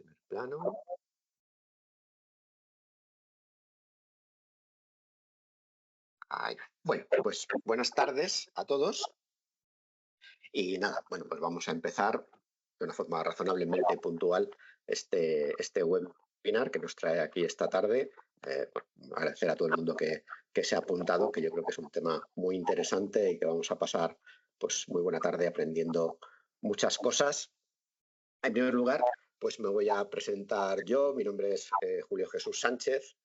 primer plano. Ahí. Bueno, pues buenas tardes a todos. Y nada, bueno, pues vamos a empezar de una forma razonablemente puntual este webinar que nos trae aquí esta tarde. Agradecer a todo el mundo que se ha apuntado, que yo creo que es un tema muy interesante y que vamos a pasar pues muy buena tarde aprendiendo muchas cosas. En primer lugar, pues me voy a presentar yo. Mi nombre es Julio Jesús Sánchez.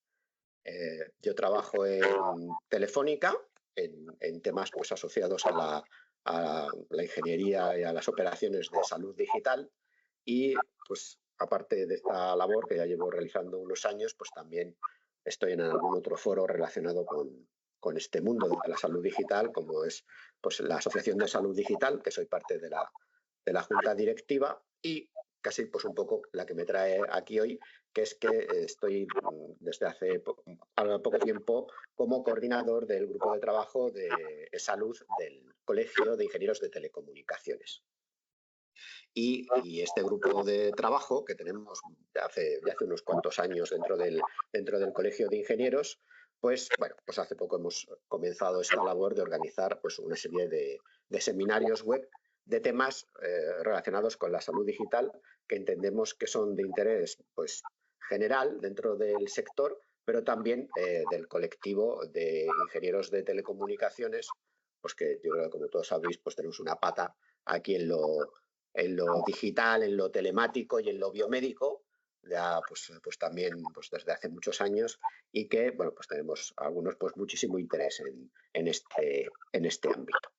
Yo trabajo en Telefónica, en temas pues, asociados a la ingeniería y a las operaciones de salud digital. Y pues aparte de esta labor que ya llevo realizando unos años, pues también estoy en algún otro foro relacionado con este mundo de la salud digital, como es pues, la Asociación de Salud Digital, que soy parte de la junta directiva, y casi pues un poco la que me trae aquí hoy, que es que estoy desde hace poco tiempo como coordinador del grupo de trabajo de salud del Colegio de Ingenieros de Telecomunicaciones. Y este grupo de trabajo que tenemos ya hace unos cuantos años dentro del Colegio de Ingenieros, pues bueno, pues hace poco hemos comenzado esta labor de organizar pues una serie de seminarios web de temas relacionados con la salud digital que entendemos que son de interés pues general dentro del sector, pero también del colectivo de ingenieros de telecomunicaciones, pues que yo creo que como todos sabéis, pues tenemos una pata aquí en lo digital, en lo telemático y en lo biomédico, ya pues también pues desde hace muchos años, y que bueno pues tenemos algunos pues muchísimo interés en este ámbito.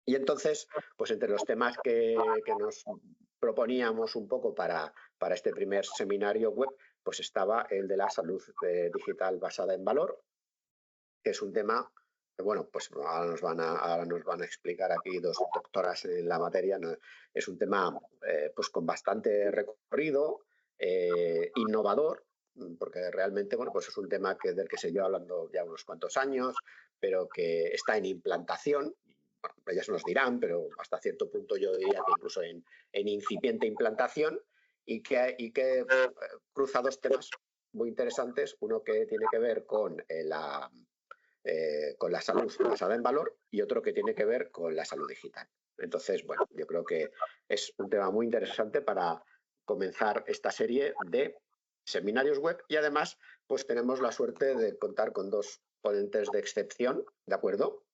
Y entonces, pues entre los temas que nos proponíamos un poco para este primer seminario web, pues estaba el de la salud digital basada en valor, que es un tema que, bueno, pues ahora nos van a explicar aquí dos doctoras en la materia, ¿no? Es un tema pues con bastante recorrido, innovador, porque realmente, bueno, pues es un tema del que se lleva hablando ya unos cuantos años, pero que está en implantación. Bueno, ellas nos dirán, pero hasta cierto punto yo diría que incluso en incipiente implantación, y que cruza dos temas muy interesantes, uno que tiene que ver con la salud basada en valor y otro que tiene que ver con la salud digital. Entonces, bueno, yo creo que es un tema muy interesante para comenzar esta serie de seminarios web, y además pues tenemos la suerte de contar con dos ponentes de excepción, ¿de acuerdo?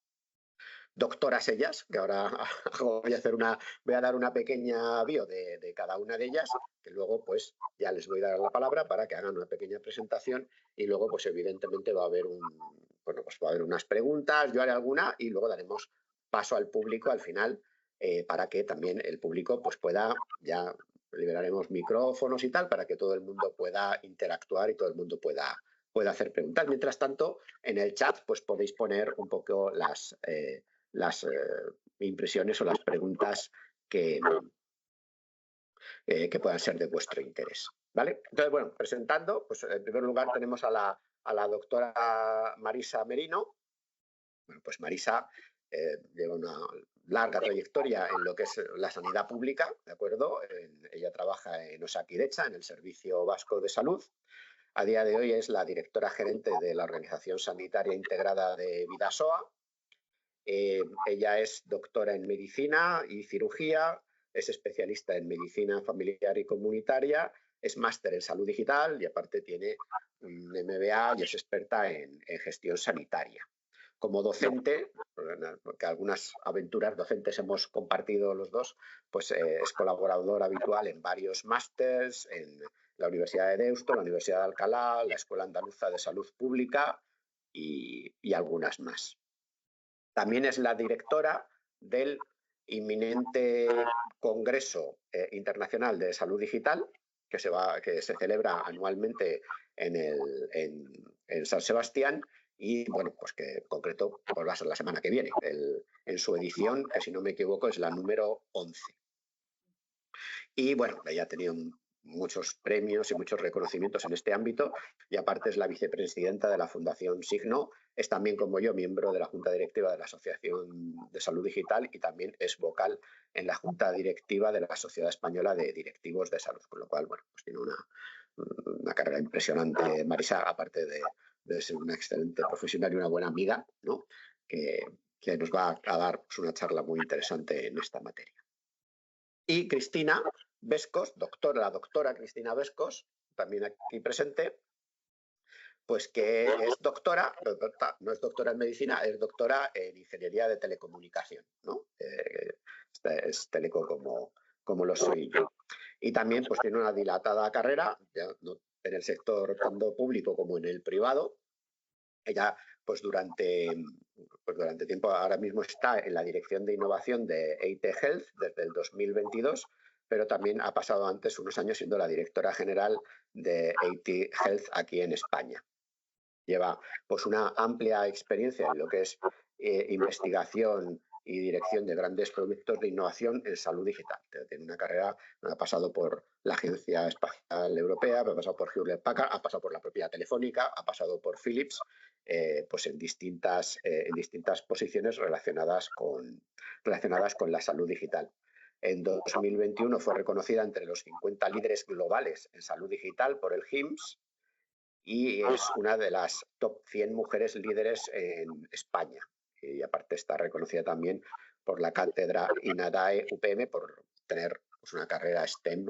Doctoras ellas, que ahora voy a dar una pequeña bio de cada una de ellas, que luego pues ya les voy a dar la palabra para que hagan una pequeña presentación, y luego pues evidentemente va a haber unas preguntas, yo haré alguna y luego daremos paso al público al final, para que también el público pues pueda, ya liberaremos micrófonos y tal, para que todo el mundo pueda interactuar y todo el mundo pueda hacer preguntas. Mientras tanto, en el chat pues podéis poner un poco las impresiones o las preguntas que puedan ser de vuestro interés, ¿vale? Entonces, bueno, presentando, pues en primer lugar tenemos a la doctora Marisa Merino. Bueno, pues Marisa lleva una larga trayectoria en lo que es la sanidad pública, ¿de acuerdo? Ella trabaja en Osakidetza, en el Servicio Vasco de Salud. A día de hoy es la directora gerente de la Organización Sanitaria Integrada de Bidasoa. Ella es doctora en medicina y cirugía, es especialista en medicina familiar y comunitaria, es máster en salud digital y aparte tiene un MBA y es experta en gestión sanitaria. Como docente, porque algunas aventuras docentes hemos compartido los dos, pues es colaborador habitual en varios másters en la Universidad de Deusto, la Universidad de Alcalá, la Escuela Andaluza de Salud Pública y algunas más. También es la directora del inminente Congreso Internacional de Salud Digital, que se celebra anualmente en San Sebastián, y bueno, pues que en concreto pues va a ser la semana que viene, en su edición, que si no me equivoco es la número 11. Y bueno, ella ha tenido muchos premios y muchos reconocimientos en este ámbito, y aparte es la vicepresidenta de la Fundación Signo, es también, como yo, miembro de la Junta Directiva de la Asociación de Salud Digital y también es vocal en la Junta Directiva de la Sociedad Española de Directivos de Salud, con lo cual, bueno, pues tiene una carrera impresionante, Marisa, aparte de ser una excelente profesional y una buena amiga, ¿no? que nos va a dar pues, una charla muy interesante en esta materia. Y Cristina Vescos, la doctora Cristina Vescos, también aquí presente, pues que es doctora, no es doctora en medicina, es doctora en ingeniería de telecomunicación, ¿no? Es teleco como lo soy yo. Y también pues tiene una dilatada carrera, ya, no, en el sector tanto público como en el privado. Ella pues durante tiempo, ahora mismo está en la dirección de innovación de EIT Health desde el 2022, pero también ha pasado antes unos años siendo la directora general de EIT Health aquí en España. Lleva pues una amplia experiencia en lo que es investigación y dirección de grandes proyectos de innovación en salud digital. Tiene una carrera, ha pasado por la Agencia Espacial Europea, ha pasado por Hewlett Packard, ha pasado por la propia Telefónica, ha pasado por Philips, pues en distintas posiciones relacionadas con la salud digital. En 2021 fue reconocida entre los 50 líderes globales en salud digital por el HIMSS y es una de las top 100 mujeres líderes en España. Y aparte está reconocida también por la cátedra INADAE UPM por tener pues, una carrera STEM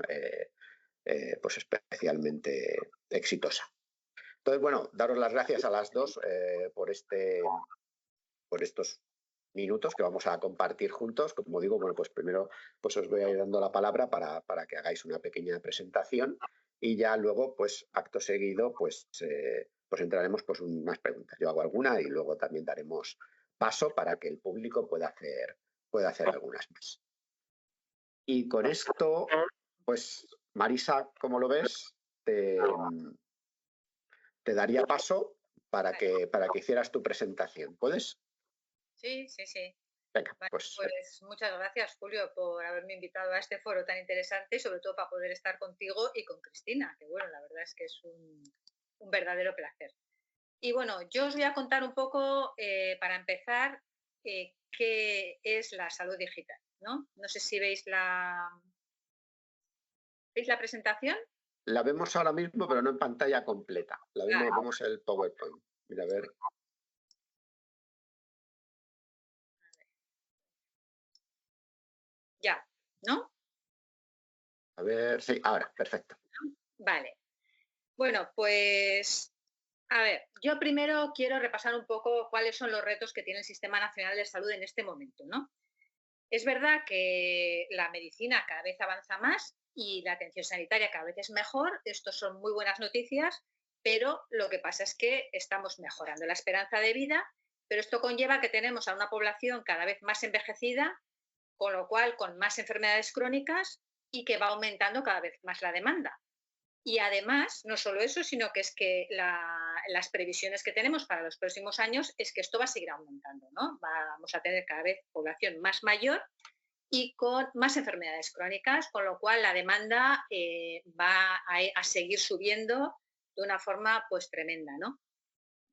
pues especialmente exitosa. Entonces, bueno, daros las gracias a las dos por estos minutos que vamos a compartir juntos. Como digo, bueno, pues primero pues os voy a ir dando la palabra para que hagáis una pequeña presentación y ya luego, pues acto seguido, pues entraremos pues unas preguntas. Yo hago alguna y luego también daremos paso para que el público pueda hacer algunas más. Y con esto, pues Marisa, ¿cómo lo ves? Te daría paso para que hicieras tu presentación. ¿Puedes? Sí, sí, sí. Venga, Vale, pues pues muchas gracias, Julio, por haberme invitado a este foro tan interesante y sobre todo para poder estar contigo y con Cristina, que bueno, la verdad es que es un verdadero placer. Y bueno, yo os voy a contar un poco, para empezar, qué es la salud digital, ¿no? No sé si ¿veis la presentación? la vemos ahora mismo, pero no en pantalla completa. Vale. Vemos el PowerPoint. Mira, a ver. Ya, ¿no? A ver, sí, ahora, perfecto. Vale. Bueno, pues a ver, yo primero quiero repasar un poco cuáles son los retos que tiene el Sistema Nacional de Salud en este momento, ¿no? Es verdad que la medicina cada vez avanza más y la atención sanitaria cada vez es mejor, estos son muy buenas noticias, pero lo que pasa es que estamos mejorando la esperanza de vida, pero esto conlleva que tenemos a una población cada vez más envejecida, con lo cual con más enfermedades crónicas y que va aumentando cada vez más la demanda. Y además, no solo eso, sino que es que las previsiones que tenemos para los próximos años es que esto va a seguir aumentando, ¿no? Vamos a tener cada vez población más mayor y con más enfermedades crónicas, con lo cual la demanda va a seguir subiendo de una forma pues tremenda, ¿no?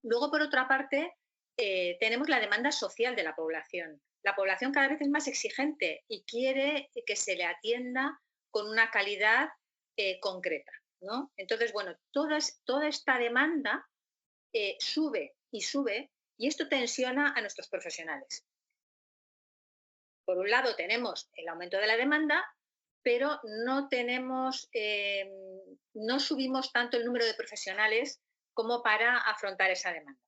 Luego, por otra parte, tenemos la demanda social de la población. La población cada vez es más exigente y quiere que se le atienda con una calidad concreta, ¿no? Entonces, bueno, toda esta demanda sube y sube y esto tensiona a nuestros profesionales. Por un lado tenemos el aumento de la demanda, pero no subimos tanto el número de profesionales como para afrontar esa demanda.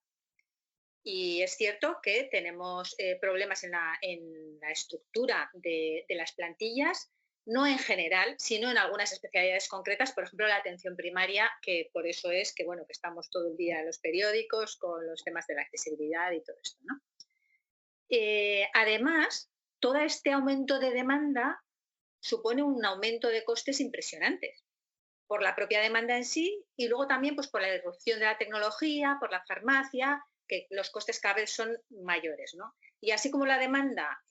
Y es cierto que tenemos problemas en la estructura de las plantillas, no en general, sino en algunas especialidades concretas, por ejemplo, la atención primaria, que por eso es que, bueno, que estamos todo el día en los periódicos con los temas de la accesibilidad y todo esto, ¿no? Además, todo este aumento de demanda supone un aumento de costes impresionantes por la propia demanda en sí y luego también pues, por la irrupción de la tecnología, por la farmacia, que los costes cada vez son mayores, ¿no? Y así como la demanda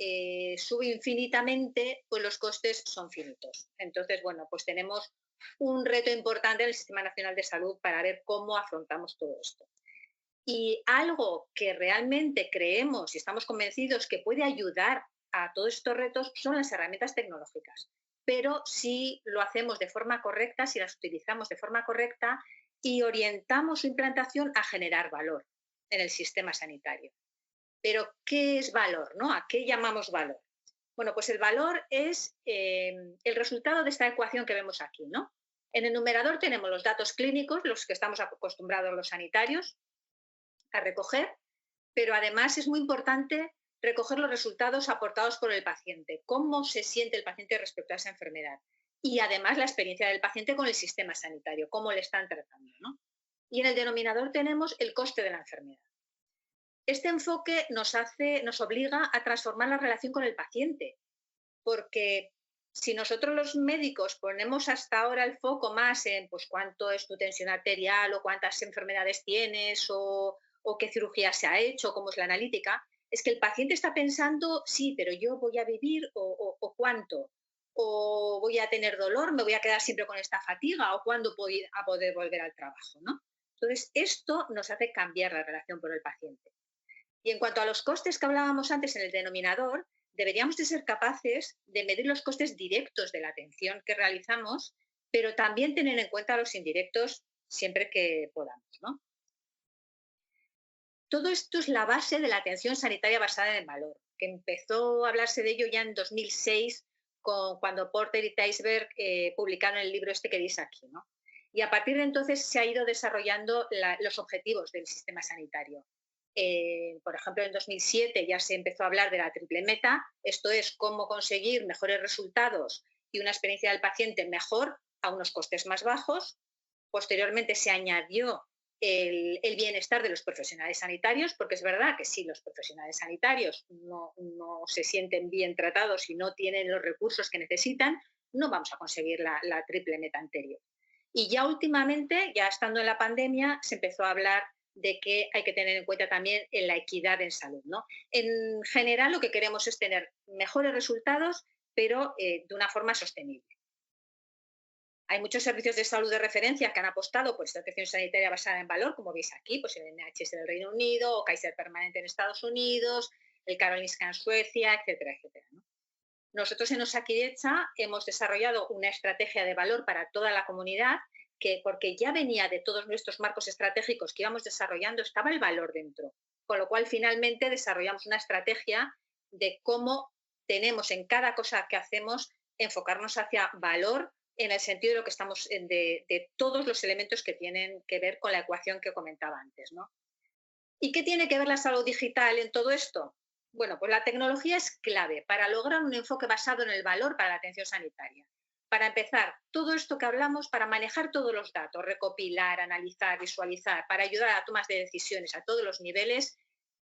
sube infinitamente, pues los costes son finitos. Entonces, bueno, pues tenemos un reto importante en el Sistema Nacional de Salud para ver cómo afrontamos todo esto. Y algo que realmente creemos y estamos convencidos que puede ayudar a todos estos retos son las herramientas tecnológicas. Pero si lo hacemos de forma correcta, si las utilizamos de forma correcta y orientamos su implantación a generar valor en el sistema sanitario. Pero, ¿qué es valor, no? ¿A qué llamamos valor? Bueno, pues el valor es el resultado de esta ecuación que vemos aquí, ¿no? En el numerador tenemos los datos clínicos, los que estamos acostumbrados los sanitarios a recoger, pero además es muy importante recoger los resultados aportados por el paciente, cómo se siente el paciente respecto a esa enfermedad y además la experiencia del paciente con el sistema sanitario, cómo le están tratando, ¿no? Y en el denominador tenemos el coste de la enfermedad. Este enfoque nos obliga a transformar la relación con el paciente, porque si nosotros los médicos ponemos hasta ahora el foco más en pues, cuánto es tu tensión arterial o cuántas enfermedades tienes o qué cirugía se ha hecho, cómo es la analítica, es que el paciente está pensando, sí, pero yo voy a vivir o cuánto, o voy a tener dolor, me voy a quedar siempre con esta fatiga o cuándo voy a poder volver al trabajo, ¿no? Entonces, esto nos hace cambiar la relación con el paciente. Y en cuanto a los costes que hablábamos antes en el denominador, deberíamos de ser capaces de medir los costes directos de la atención que realizamos, pero también tener en cuenta los indirectos siempre que podamos, ¿no? Todo esto es la base de la atención sanitaria basada en el valor, que empezó a hablarse de ello ya en 2006, cuando Porter y Teisberg publicaron el libro este que dice aquí, ¿no? Y a partir de entonces se ha ido desarrollando los objetivos del sistema sanitario. Por ejemplo, en 2007 ya se empezó a hablar de la triple meta, esto es cómo conseguir mejores resultados y una experiencia del paciente mejor a unos costes más bajos. Posteriormente se añadió el bienestar de los profesionales sanitarios, porque es verdad que si los profesionales sanitarios no se sienten bien tratados y no tienen los recursos que necesitan, no vamos a conseguir la triple meta anterior. Y ya últimamente, ya estando en la pandemia, se empezó a hablar de que hay que tener en cuenta también en la equidad en salud, ¿no? En general, lo que queremos es tener mejores resultados, pero de una forma sostenible. Hay muchos servicios de salud de referencia que han apostado por esta atención sanitaria basada en valor, como veis aquí, pues el NHS del Reino Unido, o Kaiser Permanente en Estados Unidos, el Karolinska en Suecia, etcétera, etcétera, ¿no? Nosotros en Osakidetza hemos desarrollado una estrategia de valor para toda la comunidad, que porque ya venía de todos nuestros marcos estratégicos que íbamos desarrollando, estaba el valor dentro. Con lo cual, finalmente, desarrollamos una estrategia de cómo tenemos en cada cosa que hacemos enfocarnos hacia valor en el sentido de lo que estamos, de todos los elementos que tienen que ver con la ecuación que comentaba antes, ¿no? ¿Y qué tiene que ver la salud digital en todo esto? Bueno, pues la tecnología es clave para lograr un enfoque basado en el valor para la atención sanitaria. Para empezar, todo esto que hablamos, para manejar todos los datos, recopilar, analizar, visualizar, para ayudar a tomas de decisiones a todos los niveles,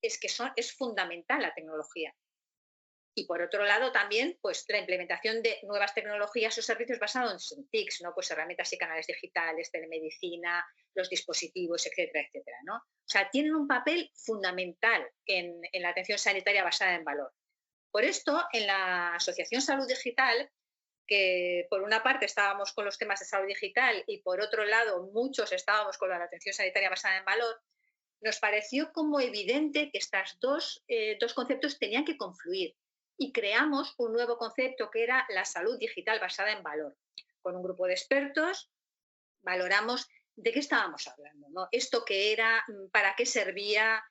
es fundamental la tecnología. Y por otro lado también pues la implementación de nuevas tecnologías o servicios basados en TICs, ¿no? Pues herramientas y canales digitales, telemedicina, los dispositivos, etcétera, etcétera, ¿no? O sea, tienen un papel fundamental en la atención sanitaria basada en valor. Por esto, en la Asociación Salud Digital, que por una parte estábamos con los temas de salud digital y por otro lado muchos estábamos con la atención sanitaria basada en valor, nos pareció como evidente que estos dos conceptos tenían que confluir y creamos un nuevo concepto que era la salud digital basada en valor. Con un grupo de expertos valoramos de qué estábamos hablando, ¿no? Esto qué era, para qué servía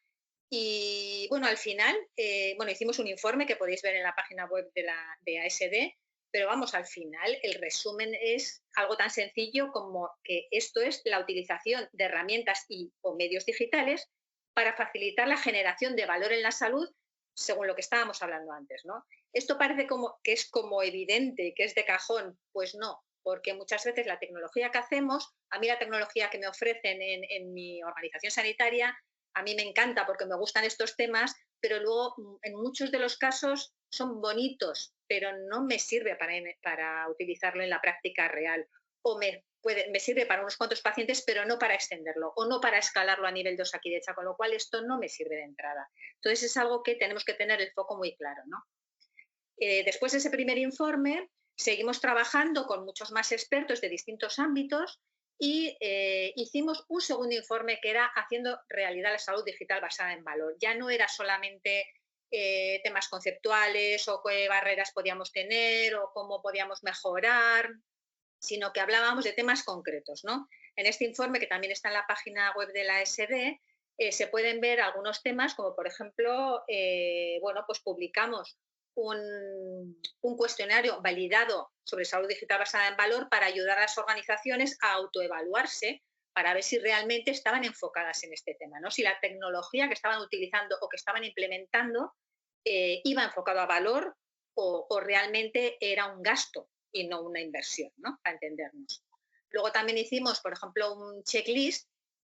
y bueno, al final, hicimos un informe que podéis ver en la página web de ASD, pero vamos, al final el resumen es algo tan sencillo como que esto es la utilización de herramientas o medios digitales para facilitar la generación de valor en la salud según lo que estábamos hablando antes, ¿no? Esto parece como que es como evidente, que es de cajón, pues no, porque muchas veces la tecnología que hacemos, a mí la tecnología que me ofrecen en mi organización sanitaria, a mí me encanta porque me gustan estos temas, pero luego en muchos de los casos son bonitos, pero no me sirve para utilizarlo en la práctica real. O me sirve para unos cuantos pacientes, pero no para extenderlo o no para escalarlo a nivel de Osakidetza, con lo cual esto no me sirve de entrada. Entonces es algo que tenemos que tener el foco muy claro, ¿no? Después de ese primer informe, Seguimos trabajando con muchos más expertos de distintos ámbitos y hicimos un segundo informe que era haciendo realidad la salud digital basada en valor. Ya no era solamente temas conceptuales o qué barreras podíamos tener o cómo podíamos mejorar, sino que hablábamos de temas concretos, ¿no? En este informe, que también está en la página web de la ASD, se pueden ver algunos temas, como por ejemplo, bueno, pues publicamos un cuestionario validado sobre salud digital basada en valor para ayudar a las organizaciones a autoevaluarse para ver si realmente estaban enfocadas en este tema, ¿no? Si la tecnología que estaban utilizando o que estaban implementando iba enfocado a valor o realmente era un gasto y no una inversión, ¿no? Para entendernos. Luego también hicimos, por ejemplo, un checklist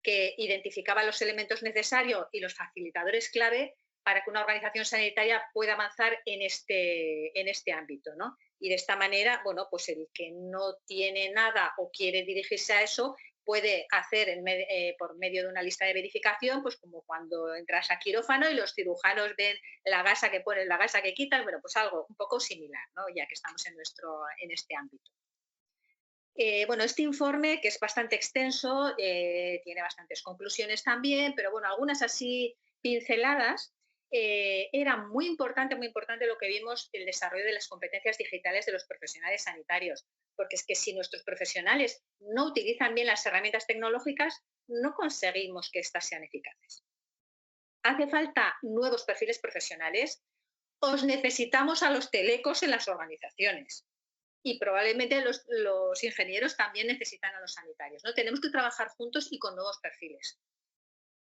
que identificaba los elementos necesarios y los facilitadores clave para que una organización sanitaria pueda avanzar en este ámbito, ¿no? Y de esta manera, bueno, pues el que no tiene nada o quiere dirigirse a eso puede hacer por medio de una lista de verificación, pues como cuando entras a quirófano y los cirujanos ven la gasa que ponen, la gasa que quitan, bueno, pues algo un poco similar, ¿no? Ya que estamos en este ámbito. Bueno, este informe, que es bastante extenso, tiene bastantes conclusiones también, pero bueno, algunas así pinceladas. Era muy importante lo que vimos, el desarrollo de las competencias digitales de los profesionales sanitarios, porque es que si nuestros profesionales no utilizan bien las herramientas tecnológicas, no conseguimos que éstas sean eficaces. Hace falta nuevos perfiles profesionales. Os necesitamos a los telecos en las organizaciones y probablemente los ingenieros también necesitan a los sanitarios, ¿no? Tenemos que trabajar juntos y con nuevos perfiles.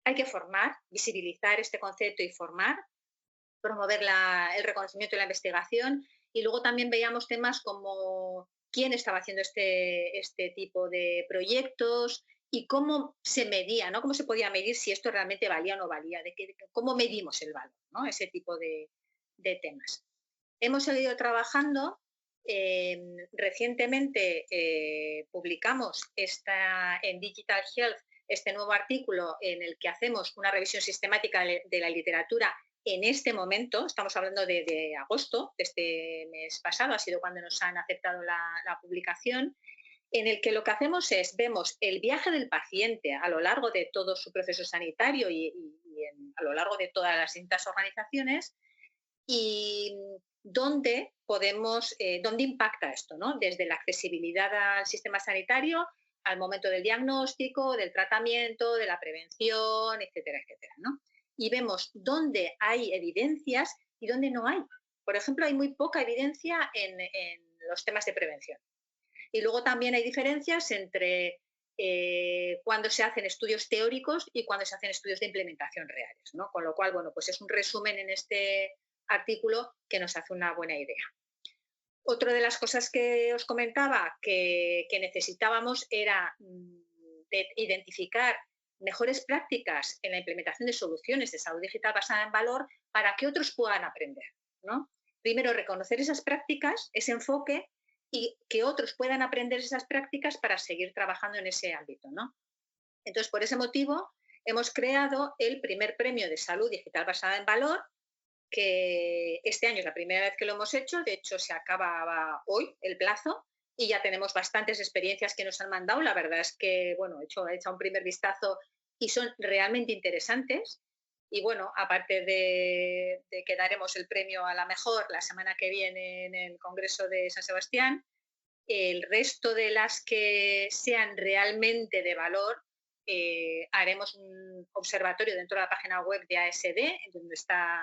Hay que formar, visibilizar este concepto y formar, promover el reconocimiento y la investigación. Y luego también veíamos temas como quién estaba haciendo este tipo de proyectos y cómo se medía, ¿no? Cómo se podía medir si esto realmente valía o no valía, cómo medimos el valor, ¿no? Ese tipo de temas. Hemos seguido trabajando. Recientemente publicamos en Digital Health este nuevo artículo en el que hacemos una revisión sistemática de la literatura en este momento. Estamos hablando de agosto, de este mes pasado, ha sido cuando nos han aceptado la publicación, en el que lo que hacemos es, vemos el viaje del paciente a lo largo de todo su proceso sanitario a lo largo de todas las distintas organizaciones, y dónde impacta esto, ¿no? Desde la accesibilidad al sistema sanitario al momento del diagnóstico, del tratamiento, de la prevención, etcétera, etcétera, ¿no? Y vemos dónde hay evidencias y dónde no hay. Por ejemplo, hay muy poca evidencia en los temas de prevención. Y luego también hay diferencias entre cuando se hacen estudios teóricos y cuando se hacen estudios de implementación reales, ¿no? Con lo cual, bueno, pues es un resumen en este artículo que nos hace una buena idea. Otra de las cosas que os comentaba que necesitábamos era identificar mejores prácticas en la implementación de soluciones de salud digital basada en valor para que otros puedan aprender, ¿no? Primero, reconocer esas prácticas, ese enfoque, y que otros puedan aprender esas prácticas para seguir trabajando en ese ámbito, ¿no? Entonces, por ese motivo, hemos creado el primer premio de salud digital basada en valor, que este año es la primera vez que lo hemos hecho. De hecho, se acababa hoy el plazo y ya tenemos bastantes experiencias que nos han mandado. La verdad es que, bueno, he hecho un primer vistazo y son realmente interesantes. Y bueno, aparte de que daremos el premio a la mejor la semana que viene en el Congreso de San Sebastián, el resto de las que sean realmente de valor, haremos un observatorio dentro de la página web de ASD, donde está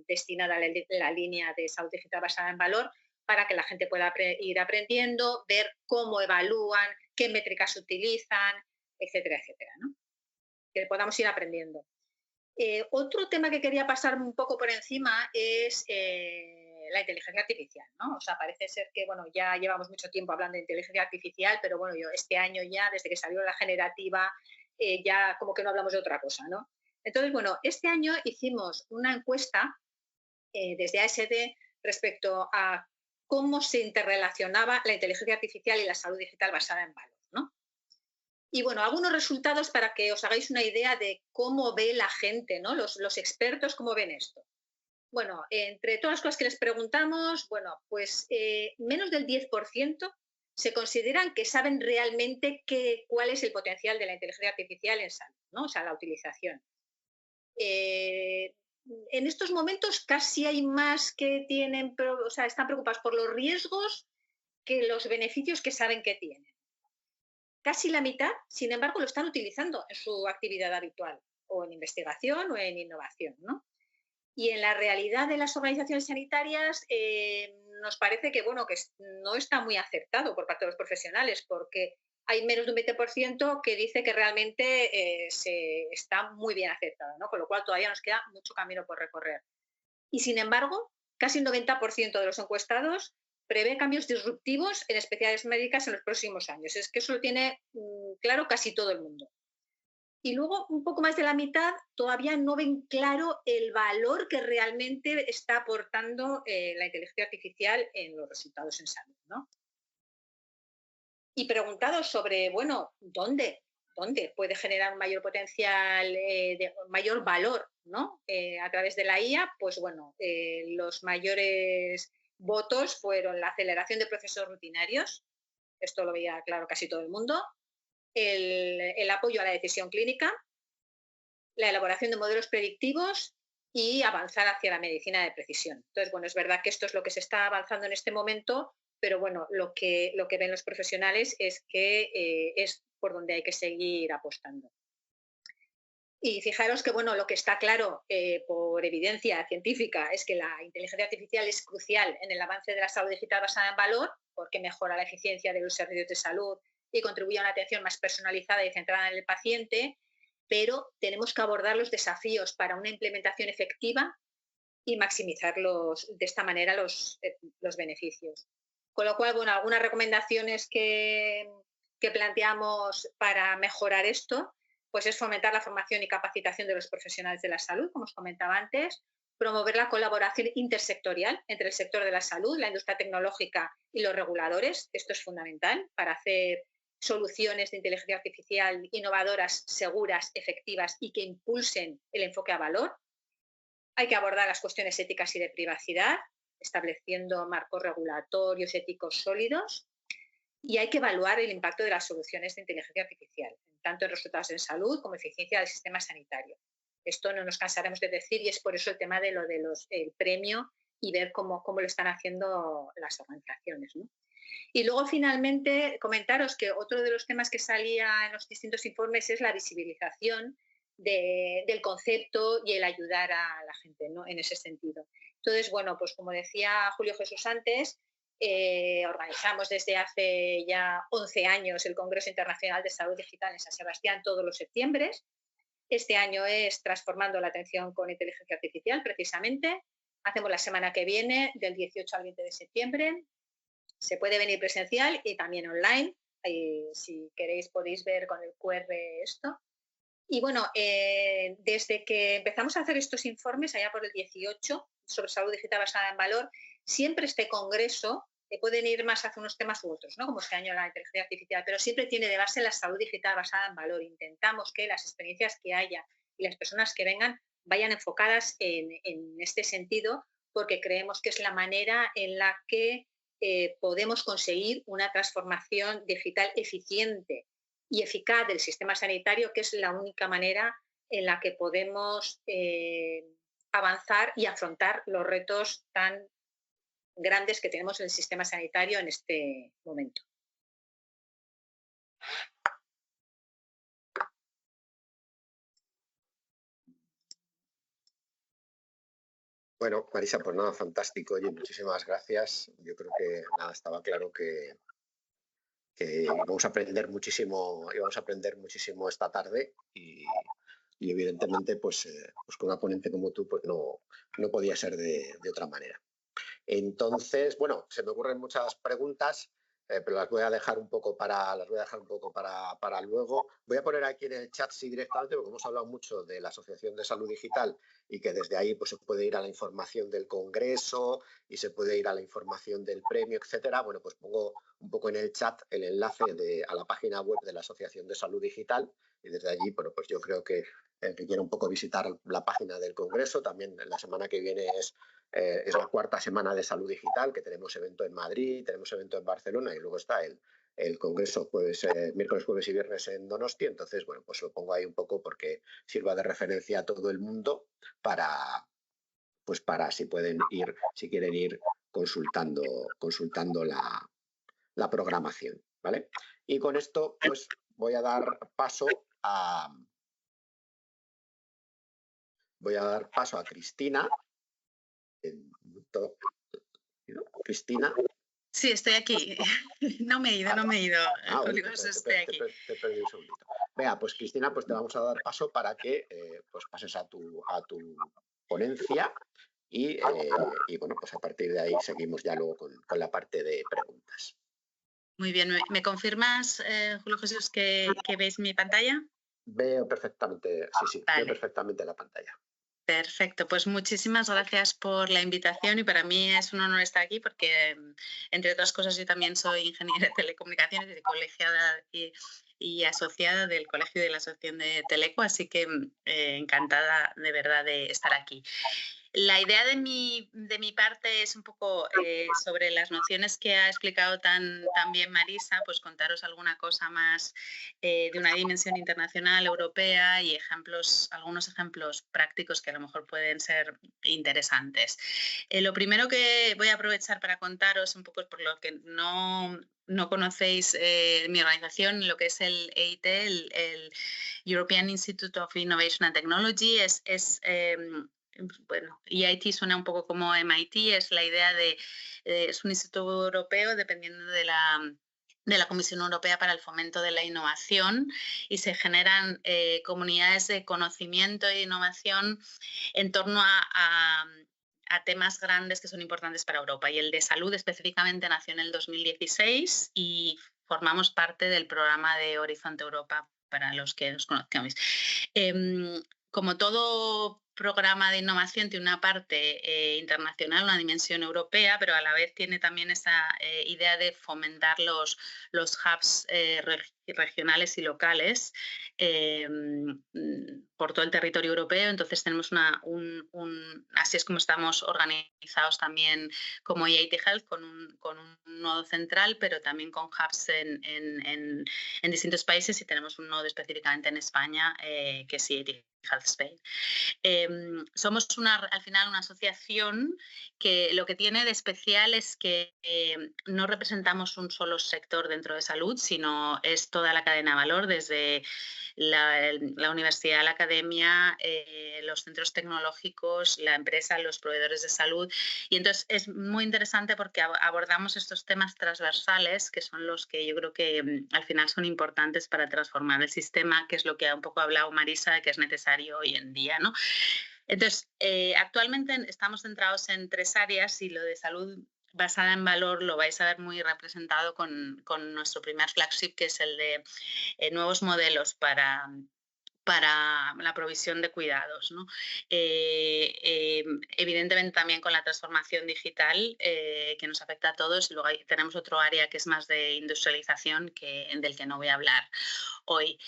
destinada la línea de salud digital basada en valor, para que la gente pueda ir aprendiendo, ver cómo evalúan, qué métricas utilizan, etcétera, etcétera, ¿no? Que podamos ir aprendiendo. Otro tema que quería pasar un poco por encima es la inteligencia artificial, ¿no? O sea, parece ser que, bueno, ya llevamos mucho tiempo hablando de inteligencia artificial, pero bueno, yo este año ya, desde que salió la generativa, ya como que no hablamos de otra cosa, ¿no? Entonces, bueno, este año hicimos una encuesta desde ASD respecto a cómo se interrelacionaba la inteligencia artificial y la salud digital basada en valor, ¿no? Y bueno, algunos resultados para que os hagáis una idea de cómo ve la gente, ¿no? Los expertos, cómo ven esto. Bueno, entre todas las cosas que les preguntamos, bueno, pues menos del 10% se consideran que saben realmente cuál es el potencial de la inteligencia artificial en salud, ¿no? O sea, la utilización. Eh, en estos momentos casi hay más que tienen, o sea, están preocupados por los riesgos que los beneficios que saben que tienen. Casi la mitad, sin embargo, lo están utilizando en su actividad habitual, o en investigación o en innovación, ¿no? Y en la realidad de las organizaciones sanitarias nos parece que, bueno, que no está muy acertado por parte de los profesionales, porque hay menos de un 20% que dice que realmente se está muy bien aceptado, ¿no? Con lo cual todavía nos queda mucho camino por recorrer. Y sin embargo, casi un 90% de los encuestados prevé cambios disruptivos en especialidades médicas en los próximos años. Es que eso lo tiene claro casi todo el mundo. Y luego un poco más de la mitad todavía no ven claro el valor que realmente está aportando la inteligencia artificial en los resultados en salud, ¿no? Y preguntados sobre, bueno, ¿dónde puede generar un mayor potencial, mayor valor, ¿no? A través de la IA, pues bueno, los mayores votos fueron la aceleración de procesos rutinarios, esto lo veía claro casi todo el mundo, el apoyo a la decisión clínica, la elaboración de modelos predictivos y avanzar hacia la medicina de precisión. Entonces, bueno, es verdad que esto es lo que se está avanzando en este momento, pero bueno, lo que ven los profesionales es que es por donde hay que seguir apostando. Y fijaros que, bueno, lo que está claro por evidencia científica es que la inteligencia artificial es crucial en el avance de la salud digital basada en valor, porque mejora la eficiencia de los servicios de salud y contribuye a una atención más personalizada y centrada en el paciente, pero tenemos que abordar los desafíos para una implementación efectiva y maximizar de esta manera los beneficios. Con lo cual, bueno, algunas recomendaciones que planteamos para mejorar esto, pues es fomentar la formación y capacitación de los profesionales de la salud, como os comentaba antes, promover la colaboración intersectorial entre el sector de la salud, la industria tecnológica y los reguladores. Esto es fundamental para hacer soluciones de inteligencia artificial innovadoras, seguras, efectivas y que impulsen el enfoque a valor. Hay que abordar las cuestiones éticas y de privacidad, estableciendo marcos regulatorios éticos sólidos, y hay que evaluar el impacto de las soluciones de inteligencia artificial, tanto en resultados en salud como eficiencia del sistema sanitario. Esto no nos cansaremos de decir y es por eso el tema de el premio y ver cómo lo están haciendo las organizaciones, ¿no? Y luego, finalmente, comentaros que otro de los temas que salía en los distintos informes es la visibilización del concepto y el ayudar a la gente, ¿no? En ese sentido. Entonces, bueno, pues como decía Julio Jesús antes, organizamos desde hace ya 11 años el Congreso Internacional de Salud Digital en San Sebastián todos los septiembre. Este año es Transformando la Atención con Inteligencia Artificial, precisamente. Hacemos la semana que viene, del 18 al 20 de septiembre. Se puede venir presencial y también online. Si queréis podéis ver con el QR esto. Y bueno, desde que empezamos a hacer estos informes, allá por el 18, sobre salud digital basada en valor, siempre este congreso, pueden ir más hacia unos temas u otros, ¿no? Como este año la inteligencia artificial, pero siempre tiene de base la salud digital basada en valor. Intentamos que las experiencias que haya y las personas que vengan vayan enfocadas en este sentido, porque creemos que es la manera en la que podemos conseguir una transformación digital eficiente y eficaz del sistema sanitario, que es la única manera en la que podemos avanzar y afrontar los retos tan grandes que tenemos en el sistema sanitario en este momento. Bueno, Marisa, pues nada, fantástico. Oye, muchísimas gracias. Yo creo que nada, estaba claro que íbamos a aprender muchísimo esta tarde y evidentemente pues con una ponente como tú pues no podía ser de otra manera. Entonces, bueno, se me ocurren muchas preguntas, pero las voy a dejar un poco para luego. Voy a poner aquí en el chat sí directamente, porque hemos hablado mucho de la Asociación de Salud Digital y que desde ahí pues se puede ir a la información del congreso y se puede ir a la información del premio, etcétera. Bueno, pues pongo un poco en el chat el enlace a la página web de la Asociación de Salud Digital y desde allí, bueno, pues yo creo que el que quiera un poco visitar la página del Congreso. También la semana que viene es la cuarta semana de salud digital, que tenemos evento en Madrid, tenemos evento en Barcelona y luego está el Congreso miércoles, jueves y viernes en Donosti. Entonces, bueno, pues lo pongo ahí un poco porque sirva de referencia a todo el mundo para si quieren ir consultando la programación, ¿vale? Y con esto, pues voy a dar paso a Cristina. Cristina. Sí, estoy aquí. No me he ido, Julio, estoy aquí. Te perdí un segundito. Venga, pues Cristina, pues te vamos a dar paso para que pues pases a tu ponencia y bueno, pues a partir de ahí seguimos ya luego con la parte de preguntas. Muy bien, ¿me confirmas, Julio Jesús, que veis mi pantalla? Veo perfectamente, sí, vale. Veo perfectamente la pantalla. Perfecto, pues muchísimas gracias por la invitación y para mí es un honor estar aquí porque, entre otras cosas, yo también soy ingeniera de telecomunicaciones y colegiada y asociada del Colegio de la Asociación de Teleco, así que encantada de verdad de estar aquí. La idea de mi parte es un poco sobre las nociones que ha explicado tan bien Marisa, pues contaros alguna cosa más de una dimensión internacional, europea y algunos ejemplos prácticos que a lo mejor pueden ser interesantes. Lo primero que voy a aprovechar para contaros un poco es por lo que no conocéis mi organización, lo que es el EIT, el European Institute of Innovation and Technology, bueno, EIT suena un poco como MIT, es la idea es un instituto europeo dependiendo de la Comisión Europea para el Fomento de la Innovación y se generan comunidades de conocimiento e innovación en torno a temas grandes que son importantes para Europa. Y el de salud específicamente nació en el 2016 y formamos parte del programa de Horizonte Europa para los que nos conozcamos. Como todo programa de innovación tiene una parte internacional, una dimensión europea, pero a la vez tiene también esa idea de fomentar los hubs regionales y locales por todo el territorio europeo. Entonces tenemos así es como estamos organizados también como EIT Health, con un nodo central, pero también con hubs en distintos países y tenemos un nodo específicamente en España que es EIT Health Spain. Somos al final una asociación que lo que tiene de especial es que no representamos un solo sector dentro de salud, sino es toda la cadena de valor, desde la universidad, la academia, los centros tecnológicos, la empresa, los proveedores de salud. Y entonces es muy interesante porque abordamos estos temas transversales, que son los que yo creo que al final son importantes para transformar el sistema, que es lo que ha un poco hablado Marisa, que es necesario hoy en día, ¿no? Entonces, actualmente estamos centrados en 3 áreas y lo de salud basada en valor lo vais a ver muy representado con nuestro primer flagship, que es el de nuevos modelos para la provisión de cuidados, ¿no? Evidentemente también con la transformación digital que nos afecta a todos y luego tenemos otro área que es más de industrialización del que no voy a hablar hoy.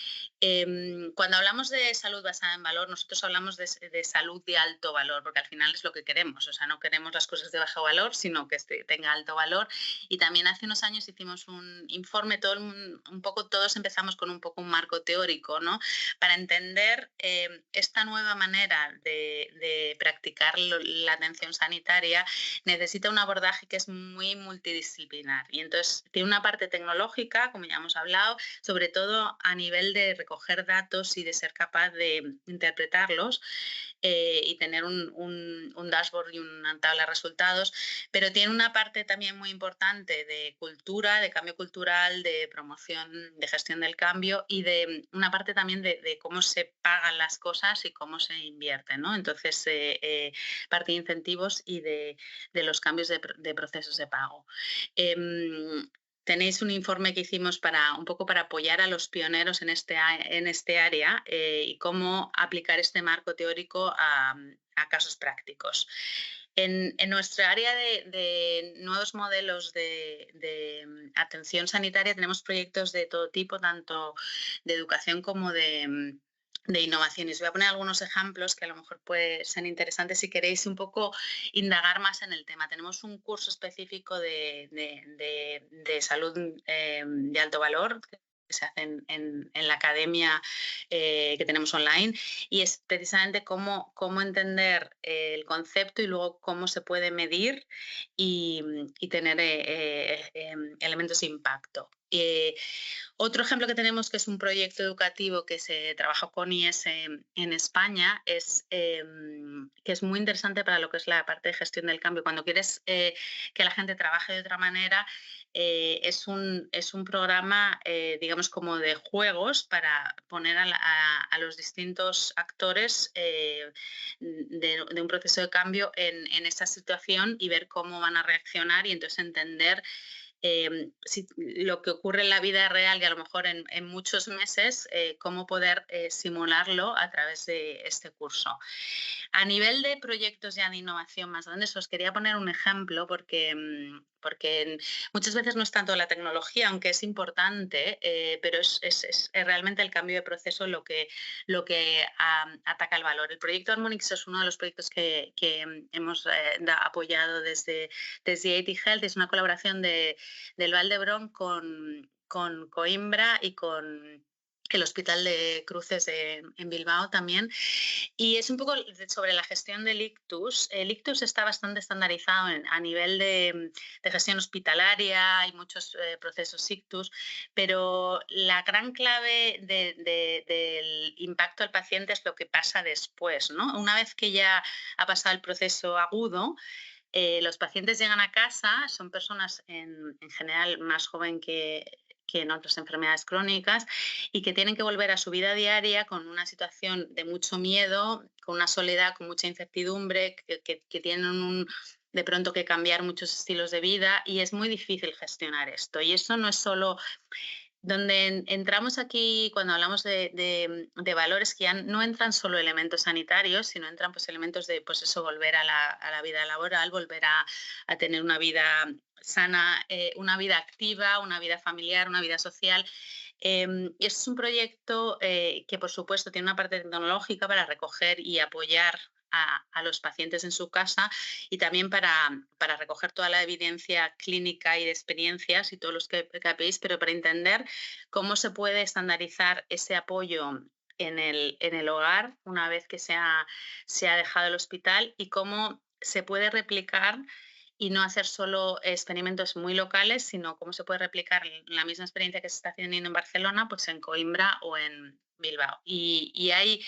Cuando hablamos de salud basada en valor, nosotros hablamos de salud de alto valor, porque al final es lo que queremos, o sea, no queremos las cosas de bajo valor, sino que tenga alto valor. Y también hace unos años hicimos un informe, todos empezamos con un marco teórico, ¿no? Para entender esta nueva manera de practicar la atención sanitaria necesita un abordaje que es muy multidisciplinar. Y entonces tiene una parte tecnológica, como ya hemos hablado, sobre todo a nivel de recoger datos y de ser capaz de interpretarlos y tener un dashboard y una tabla de resultados, pero tiene una parte también muy importante de cultura, de cambio cultural, de promoción, de gestión del cambio y de una parte también de cómo se pagan las cosas y cómo se invierte, ¿no? Entonces, parte de incentivos y de los cambios de procesos de pago. Tenéis un informe que hicimos un poco para apoyar a los pioneros en este área y cómo aplicar este marco teórico a casos prácticos. En nuestra área de nuevos modelos de atención sanitaria tenemos proyectos de todo tipo, tanto de educación como de innovación. Y os voy a poner algunos ejemplos que a lo mejor pueden ser interesantes si queréis un poco indagar más en el tema. Tenemos un curso específico de salud de alto valor que se hace en la academia que tenemos online, y es precisamente cómo entender el concepto y luego cómo se puede medir y tener elementos de impacto. Otro ejemplo que tenemos, que es un proyecto educativo que se trabaja con IES en España, es que es muy interesante para lo que es la parte de gestión del cambio. Cuando quieres que la gente trabaje de otra manera, es un programa, digamos, como de juegos para poner a los distintos actores de un proceso de cambio en esa situación y ver cómo van a reaccionar, y entonces entender lo que ocurre en la vida real y a lo mejor en muchos meses, cómo poder simularlo a través de este curso. A nivel de proyectos ya de innovación más grandes, os quería poner un ejemplo porque muchas veces no es tanto la tecnología, aunque es importante, pero es realmente el cambio de proceso lo que ataca el valor. El proyecto Harmonix es uno de los proyectos que hemos apoyado desde IT Health. Es una colaboración del Vall d'Hebron con Coimbra y con el Hospital de Cruces en Bilbao también. Y es un poco sobre la gestión del ictus. El ictus está bastante estandarizado a nivel de gestión hospitalaria, hay muchos procesos ictus, pero la gran clave del impacto al paciente es lo que pasa después, ¿no? Una vez que ya ha pasado el proceso agudo, los pacientes llegan a casa, son personas en general más joven que en otras enfermedades crónicas, y que tienen que volver a su vida diaria con una situación de mucho miedo, con una soledad, con mucha incertidumbre, que tienen de pronto que cambiar muchos estilos de vida, y es muy difícil gestionar esto. Y eso no es solo... Donde entramos aquí cuando hablamos de valores, que ya no entran solo elementos sanitarios, sino entran pues elementos de pues eso, volver a la vida laboral, volver a tener una vida sana, una vida activa, una vida familiar, una vida social. Y es un proyecto que, por supuesto, tiene una parte tecnológica para recoger y apoyar a los pacientes en su casa, y también para recoger toda la evidencia clínica y de experiencias y todos los KPIs, pero para entender cómo se puede estandarizar ese apoyo en el hogar una vez que se ha dejado el hospital, y cómo se puede replicar y no hacer solo experimentos muy locales, sino cómo se puede replicar la misma experiencia que se está haciendo en Barcelona, pues en Coimbra o en Bilbao. Y hay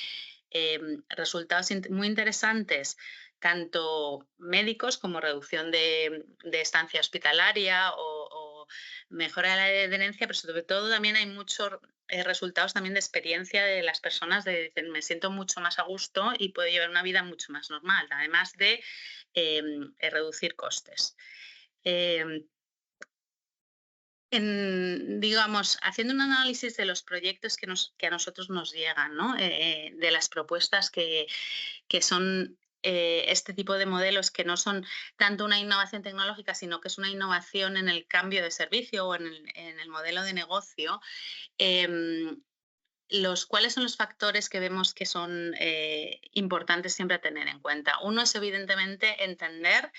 resultados muy interesantes, tanto médicos como reducción de estancia hospitalaria o mejora de la adherencia, pero sobre todo también hay muchos resultados también de experiencia de las personas, de decir, me siento mucho más a gusto y puedo llevar una vida mucho más normal, además de reducir costes. Digamos, haciendo un análisis de los proyectos que a nosotros nos llegan, ¿no? De las propuestas que son este tipo de modelos, que no son tanto una innovación tecnológica, sino que es una innovación en el cambio de servicio o en el modelo de negocio. ¿Cuáles son los factores que vemos que son importantes siempre a tener en cuenta? Uno es, evidentemente, entender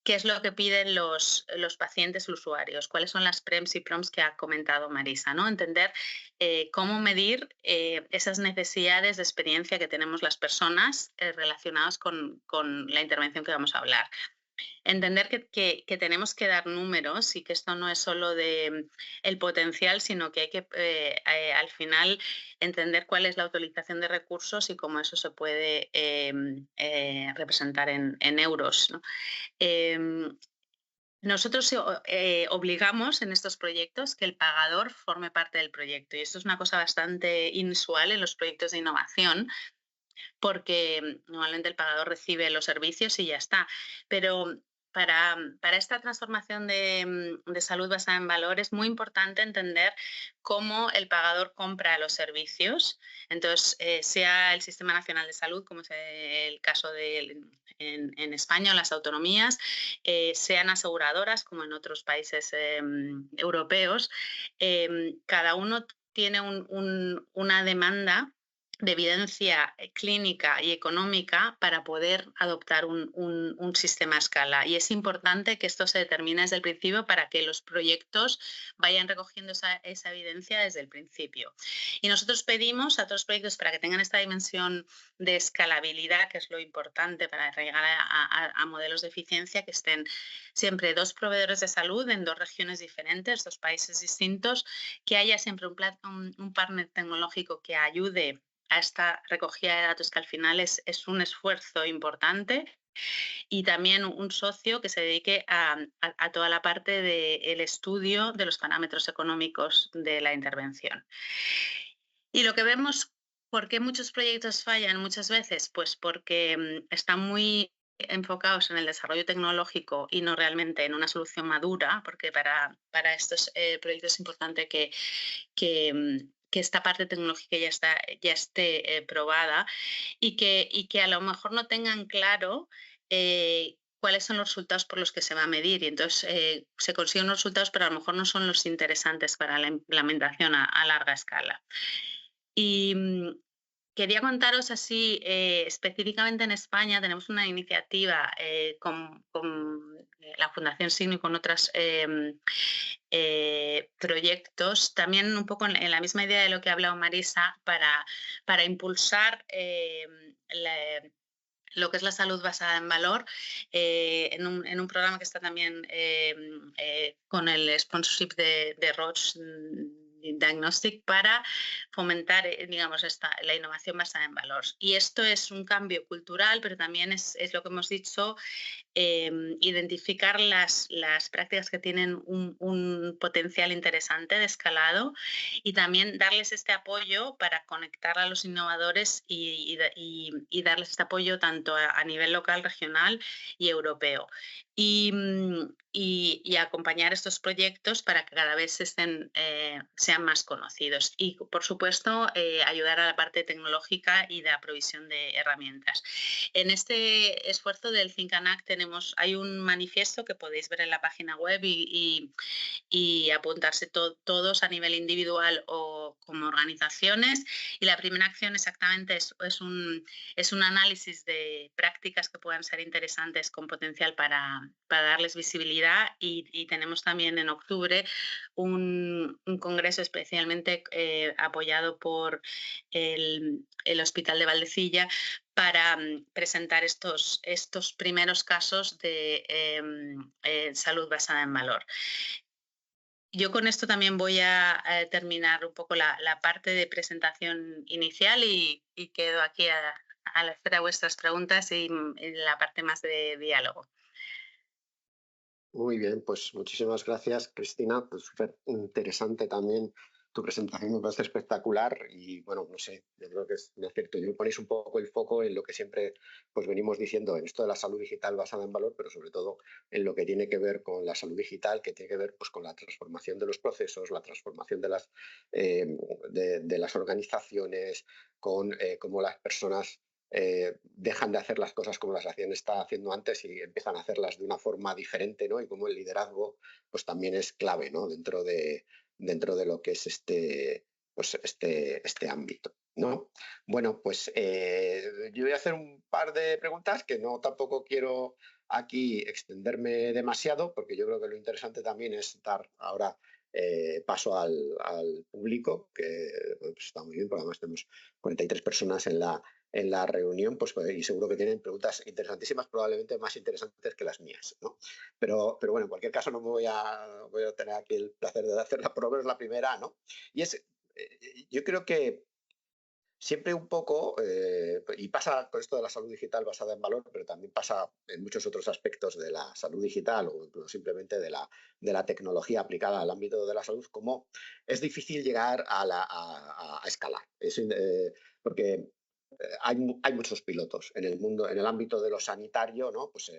qué es lo que piden los pacientes, los usuarios, cuáles son las PREMs y PROMs que ha comentado Marisa, ¿no? Entender cómo medir esas necesidades de experiencia que tenemos las personas relacionadas con la intervención que vamos a hablar. Entender que tenemos que dar números, y que esto no es solo el potencial, sino que hay que al final entender cuál es la utilización de recursos y cómo eso se puede representar en euros, ¿no? Nosotros obligamos en estos proyectos que el pagador forme parte del proyecto, y esto es una cosa bastante inusual en los proyectos de innovación, porque normalmente el pagador recibe los servicios y ya está. Pero para esta transformación de salud basada en valor es muy importante entender cómo el pagador compra los servicios. Entonces, sea el Sistema Nacional de Salud, como es el caso en España o las autonomías, sean aseguradoras, como en otros países europeos, cada uno tiene una demanda de evidencia clínica y económica para poder adoptar un sistema a escala. Y es importante que esto se determine desde el principio para que los proyectos vayan recogiendo esa evidencia desde el principio. Y nosotros pedimos a todos los proyectos para que tengan esta dimensión de escalabilidad, que es lo importante para llegar a modelos de eficiencia, que estén siempre 2 proveedores de salud en 2 regiones diferentes, 2 países distintos, que haya siempre un partner tecnológico que ayude a esta recogida de datos, que al final es un esfuerzo importante, y también un socio que se dedique a toda la parte del estudio de los parámetros económicos de la intervención. Y lo que vemos, ¿por qué muchos proyectos fallan muchas veces? Pues porque están muy enfocados en el desarrollo tecnológico y no realmente en una solución madura, porque para estos proyectos es importante que esta parte tecnológica ya esté probada, y que a lo mejor no tengan claro cuáles son los resultados por los que se va a medir. Y entonces se consiguen unos resultados, pero a lo mejor no son los interesantes para la implementación a larga escala. Y quería contaros así, específicamente en España tenemos una iniciativa con la Fundación Signo y con otros proyectos, también un poco en la misma idea de lo que ha hablado Marisa, para impulsar lo que es la salud basada en valor, en un programa que está también con el sponsorship de Roche Diagnostic, para fomentar, digamos, la innovación basada en valor. Y esto es un cambio cultural, pero también es lo que hemos dicho, identificar las prácticas que tienen un potencial interesante de escalado, y también darles este apoyo para conectar a los innovadores y darles este apoyo tanto a nivel local, regional y europeo. Y acompañar estos proyectos para que cada vez sean más conocidos. Y, por supuesto, ayudar a la parte tecnológica y de la provisión de herramientas. En este esfuerzo del Think and Act hay un manifiesto que podéis ver en la página web y apuntarse todos a nivel individual o como organizaciones. Y la primera acción exactamente es un análisis de prácticas que puedan ser interesantes con potencial para darles visibilidad, y tenemos también en octubre un congreso especialmente apoyado por el Hospital de Valdecilla para presentar estos primeros casos de salud basada en valor. Yo con esto también voy a terminar un poco la parte de presentación inicial, y quedo aquí a la espera de vuestras preguntas y la parte más de diálogo. Muy bien, pues muchísimas gracias, Cristina. Pues súper interesante también tu presentación, me parece espectacular. Y bueno, no sé, yo creo que es un acierto. Y ponéis un poco el foco en lo que siempre pues venimos diciendo, en esto de la salud digital basada en valor, pero sobre todo en lo que tiene que ver con la salud digital, que tiene que ver pues con la transformación de los procesos, la transformación de las organizaciones, con cómo las personas dejan de hacer las cosas como las está haciendo antes y empiezan a hacerlas de una forma diferente, ¿no? Y como el liderazgo pues también es clave, ¿no? Dentro de lo que es este ámbito, ¿no? Bueno, pues yo voy a hacer un par de preguntas que no tampoco quiero aquí extenderme demasiado, porque yo creo que lo interesante también es dar ahora paso al público, que pues, está muy bien, porque además tenemos 43 personas en la reunión, pues, y seguro que tienen preguntas interesantísimas, probablemente más interesantes que las mías, ¿no? Pero bueno, en cualquier caso no me voy a tener aquí el placer de hacerla, por lo menos la primera, ¿no? Y yo creo que siempre un poco, y pasa con esto de la salud digital basada en valor, pero también pasa en muchos otros aspectos de la salud digital o incluso simplemente de la tecnología aplicada al ámbito de la salud, como es difícil llegar a escalar. Porque hay muchos pilotos en el mundo, en el ámbito de lo sanitario, ¿no? Pues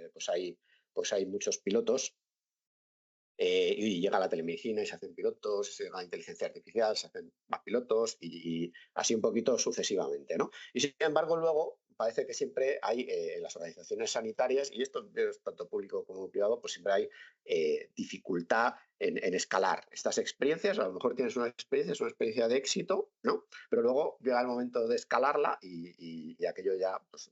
hay muchos pilotos. Y llega la telemedicina y se hacen pilotos, llega la inteligencia artificial, se hacen más pilotos y así un poquito sucesivamente, ¿no? Y sin embargo luego parece que siempre hay en las organizaciones sanitarias, y esto es tanto público como privado, pues siempre hay dificultad en escalar estas experiencias. A lo mejor tienes una experiencia de éxito, ¿no? Pero luego llega el momento de escalarla y aquello ya pues,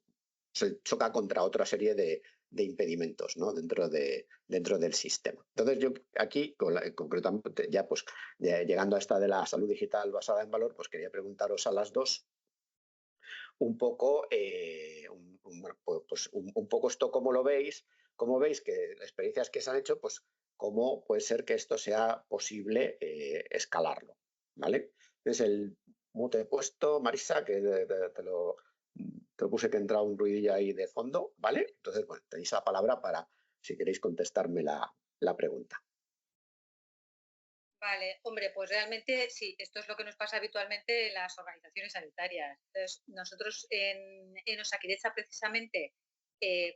se choca contra otra serie de impedimentos, ¿no? dentro del sistema. Entonces yo aquí, concretamente, ya pues llegando a esta de la salud digital basada en valor, pues quería preguntaros a las dos un poco, un poco esto cómo lo veis, cómo veis que las experiencias que se han hecho, pues cómo puede ser que esto sea posible escalarlo, ¿vale? Entonces el mute he puesto, Marisa, que te lo puse que entraba un ruidillo ahí de fondo, ¿vale? Entonces, bueno, tenéis la palabra para, si queréis contestarme la pregunta. Vale, hombre, pues realmente sí, esto es lo que nos pasa habitualmente en las organizaciones sanitarias. Entonces, nosotros en Osakidetza, precisamente,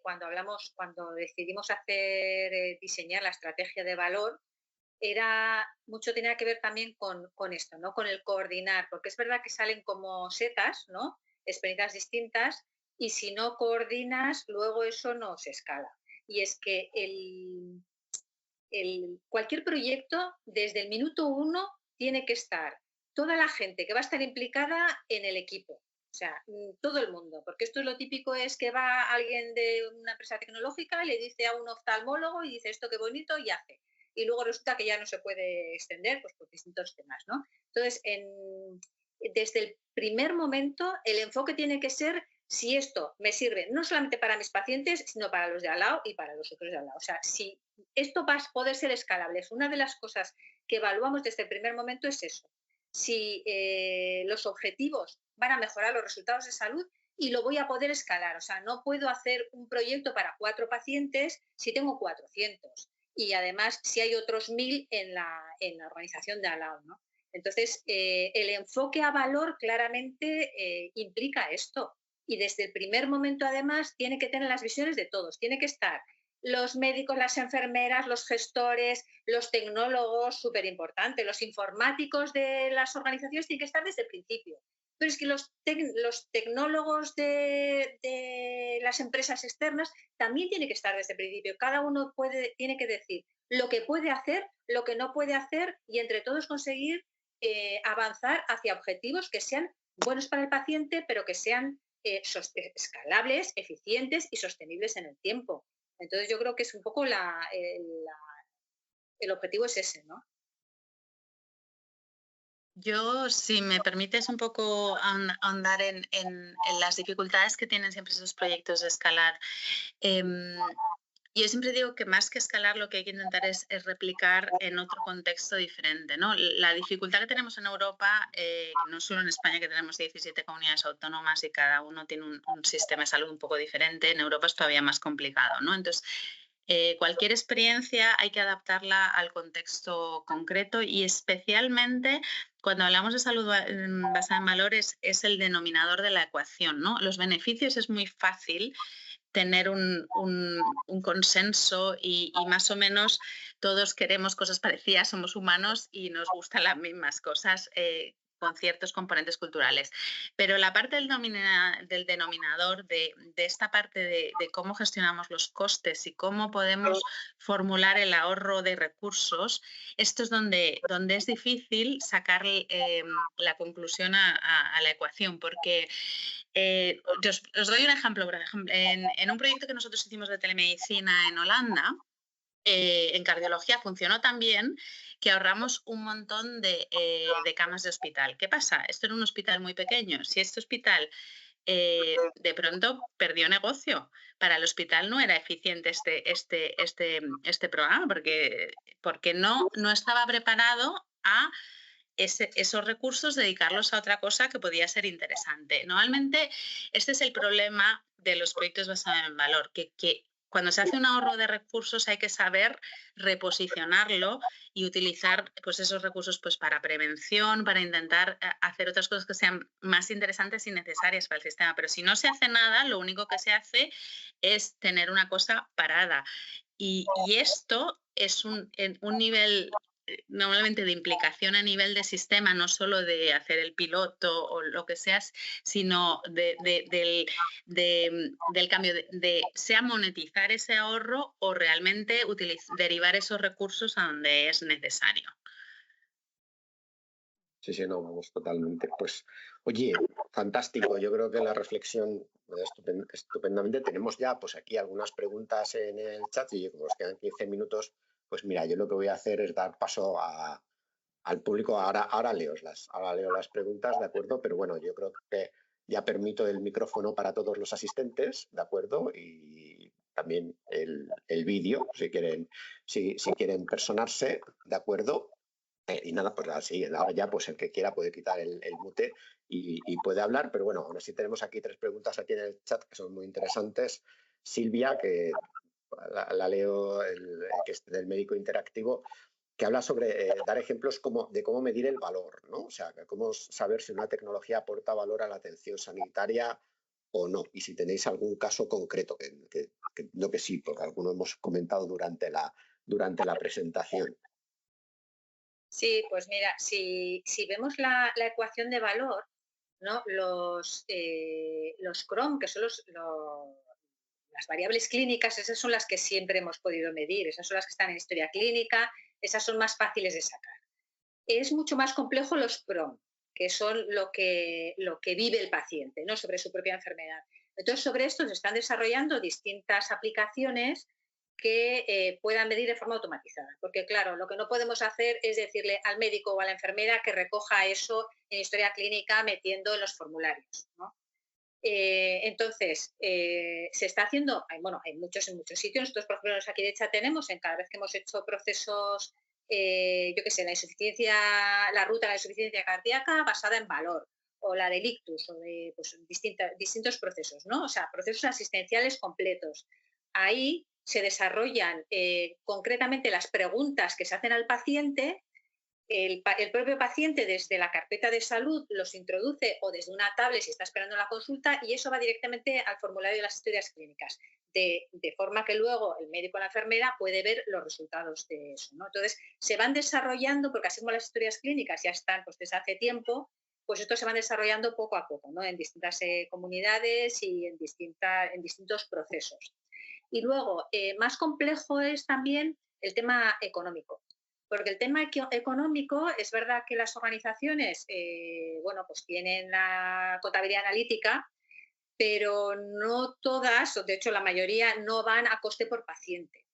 cuando decidimos diseñar la estrategia de valor, mucho tenía que ver también con esto, ¿no? Con el coordinar, porque es verdad que salen como setas, ¿no? Experiencias distintas, y si no coordinas, luego eso no se escala. Y es que cualquier proyecto, desde el minuto 1, tiene que estar toda la gente que va a estar implicada en el equipo. O sea, todo el mundo, porque esto es lo típico, es que va alguien de una empresa tecnológica y le dice a un oftalmólogo y dice esto qué bonito y hace. Y luego resulta que ya no se puede extender pues, por distintos temas, ¿no? Entonces, desde el primer momento, el enfoque tiene que ser si esto me sirve no solamente para mis pacientes, sino para los de al lado y para los otros de al lado. O sea, si esto va a poder ser escalable, es una de las cosas que evaluamos desde el primer momento es eso. Si los objetivos van a mejorar los resultados de salud y lo voy a poder escalar. O sea, no puedo hacer un proyecto para 4 pacientes si tengo 400. Y además, si hay otros 1000 en la organización de al lado, ¿no? Entonces, el enfoque a valor claramente implica esto. Y desde el primer momento, además, tiene que tener las visiones de todos. Tiene que estar los médicos, las enfermeras, los gestores, los tecnólogos, súper importante, los informáticos de las organizaciones tienen que estar desde el principio. Pero es que los tecnólogos de las empresas externas también tienen que estar desde el principio. Cada uno tiene que decir lo que puede hacer, lo que no puede hacer y entre todos conseguir avanzar hacia objetivos que sean buenos para el paciente, pero que sean escalables, eficientes y sostenibles en el tiempo. Entonces yo creo que es un poco el objetivo es ese, ¿no? Yo, si me permites un poco ahondar en las dificultades que tienen siempre esos proyectos de escalar. Yo siempre digo que más que escalar lo que hay que intentar es replicar en otro contexto diferente, ¿no? La dificultad que tenemos en Europa, no solo en España, que tenemos 17 comunidades autónomas y cada uno tiene un sistema de salud un poco diferente, en Europa es todavía más complicado, ¿no? Entonces, cualquier experiencia hay que adaptarla al contexto concreto y especialmente cuando hablamos de salud basada en valores es el denominador de la ecuación, ¿no? Los beneficios es muy fácil tener un consenso y más o menos todos queremos cosas parecidas, somos humanos y nos gustan las mismas cosas con ciertos componentes culturales. Pero la parte del denominador, de esta parte de cómo gestionamos los costes y cómo podemos formular el ahorro de recursos, esto es donde es difícil sacar la conclusión a la ecuación, porque os doy un ejemplo. Por ejemplo, en un proyecto que nosotros hicimos de telemedicina en Holanda, en cardiología funcionó tan bien que ahorramos un montón de camas de hospital. ¿Qué pasa? Esto era un hospital muy pequeño. Si este hospital de pronto perdió negocio, para el hospital no era eficiente este programa porque no estaba preparado a esos recursos, dedicarlos a otra cosa que podía ser interesante. Normalmente este es el problema de los proyectos basados en valor, que cuando se hace un ahorro de recursos hay que saber reposicionarlo y utilizar pues, esos recursos pues, para prevención, para intentar hacer otras cosas que sean más interesantes y necesarias para el sistema. Pero si no se hace nada, lo único que se hace es tener una cosa parada. Y esto es un nivel normalmente de implicación a nivel de sistema, no solo de hacer el piloto o lo que sea, sino del cambio de sea monetizar ese ahorro o realmente derivar esos recursos a donde es necesario. Sí, sí, no, vamos, totalmente. Pues, oye, fantástico. Yo creo que la reflexión estupendamente. Tenemos ya, pues aquí algunas preguntas en el chat y como nos quedan 15 minutos, pues mira, yo lo que voy a hacer es dar paso al público. Ahora leo las preguntas, ¿de acuerdo? Pero bueno, yo creo que ya permito el micrófono para todos los asistentes, ¿de acuerdo? Y también el vídeo, si quieren personarse, ¿de acuerdo? Y nada, pues así, ahora ya pues el que quiera puede quitar el mute y puede hablar, pero bueno, aún así tenemos aquí 3 preguntas aquí en el chat que son muy interesantes. Silvia, que la leo, que es del médico interactivo, que habla sobre dar ejemplos de cómo medir el valor, ¿no? O sea, cómo saber si una tecnología aporta valor a la atención sanitaria o no. Y si tenéis algún caso concreto, que sí, porque alguno hemos comentado durante la presentación. Sí, pues mira, si vemos la ecuación de valor, ¿no? Los CROM, que son las variables clínicas, esas son las que siempre hemos podido medir, esas son las que están en historia clínica, esas son más fáciles de sacar. Es mucho más complejo los PROM, que son lo que vive el paciente, ¿no? Sobre su propia enfermedad. Entonces, sobre esto se están desarrollando distintas aplicaciones que puedan medir de forma automatizada. Porque, claro, lo que no podemos hacer es decirle al médico o a la enfermera que recoja eso en historia clínica metiendo en los formularios, ¿no? Entonces, se está haciendo, hay muchos sitios. Nosotros, por ejemplo, en Osakidetza tenemos, en cada vez que hemos hecho procesos, yo qué sé, la ruta de la insuficiencia cardíaca basada en valor, o la del ictus, o de pues, distintos procesos, ¿no? O sea, procesos asistenciales completos. Ahí se desarrollan concretamente las preguntas que se hacen al paciente. El propio paciente desde la carpeta de salud los introduce o desde una tablet si está esperando la consulta y eso va directamente al formulario de las historias clínicas, de forma que luego el médico o la enfermera puede ver los resultados de eso, ¿no? Entonces, se van desarrollando, porque así como las historias clínicas ya están pues, desde hace tiempo, pues estos se van desarrollando poco a poco, ¿no? En distintas comunidades y en distintos procesos. Y luego, más complejo es también el tema económico. Porque el tema económico, es verdad que las organizaciones, pues tienen la contabilidad analítica, pero no todas, de hecho la mayoría, no van a coste por paciente.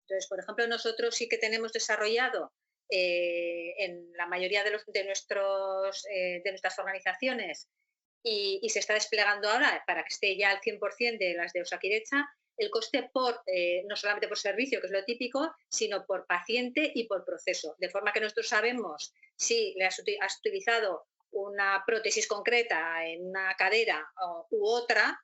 Entonces, por ejemplo, nosotros sí que tenemos desarrollado en la mayoría de nuestras organizaciones y se está desplegando ahora para que esté ya al 100% de las de Osakidetza, el coste no solamente por servicio, que es lo típico, sino por paciente y por proceso. De forma que nosotros sabemos si le has utilizado una prótesis concreta en una cadera u otra,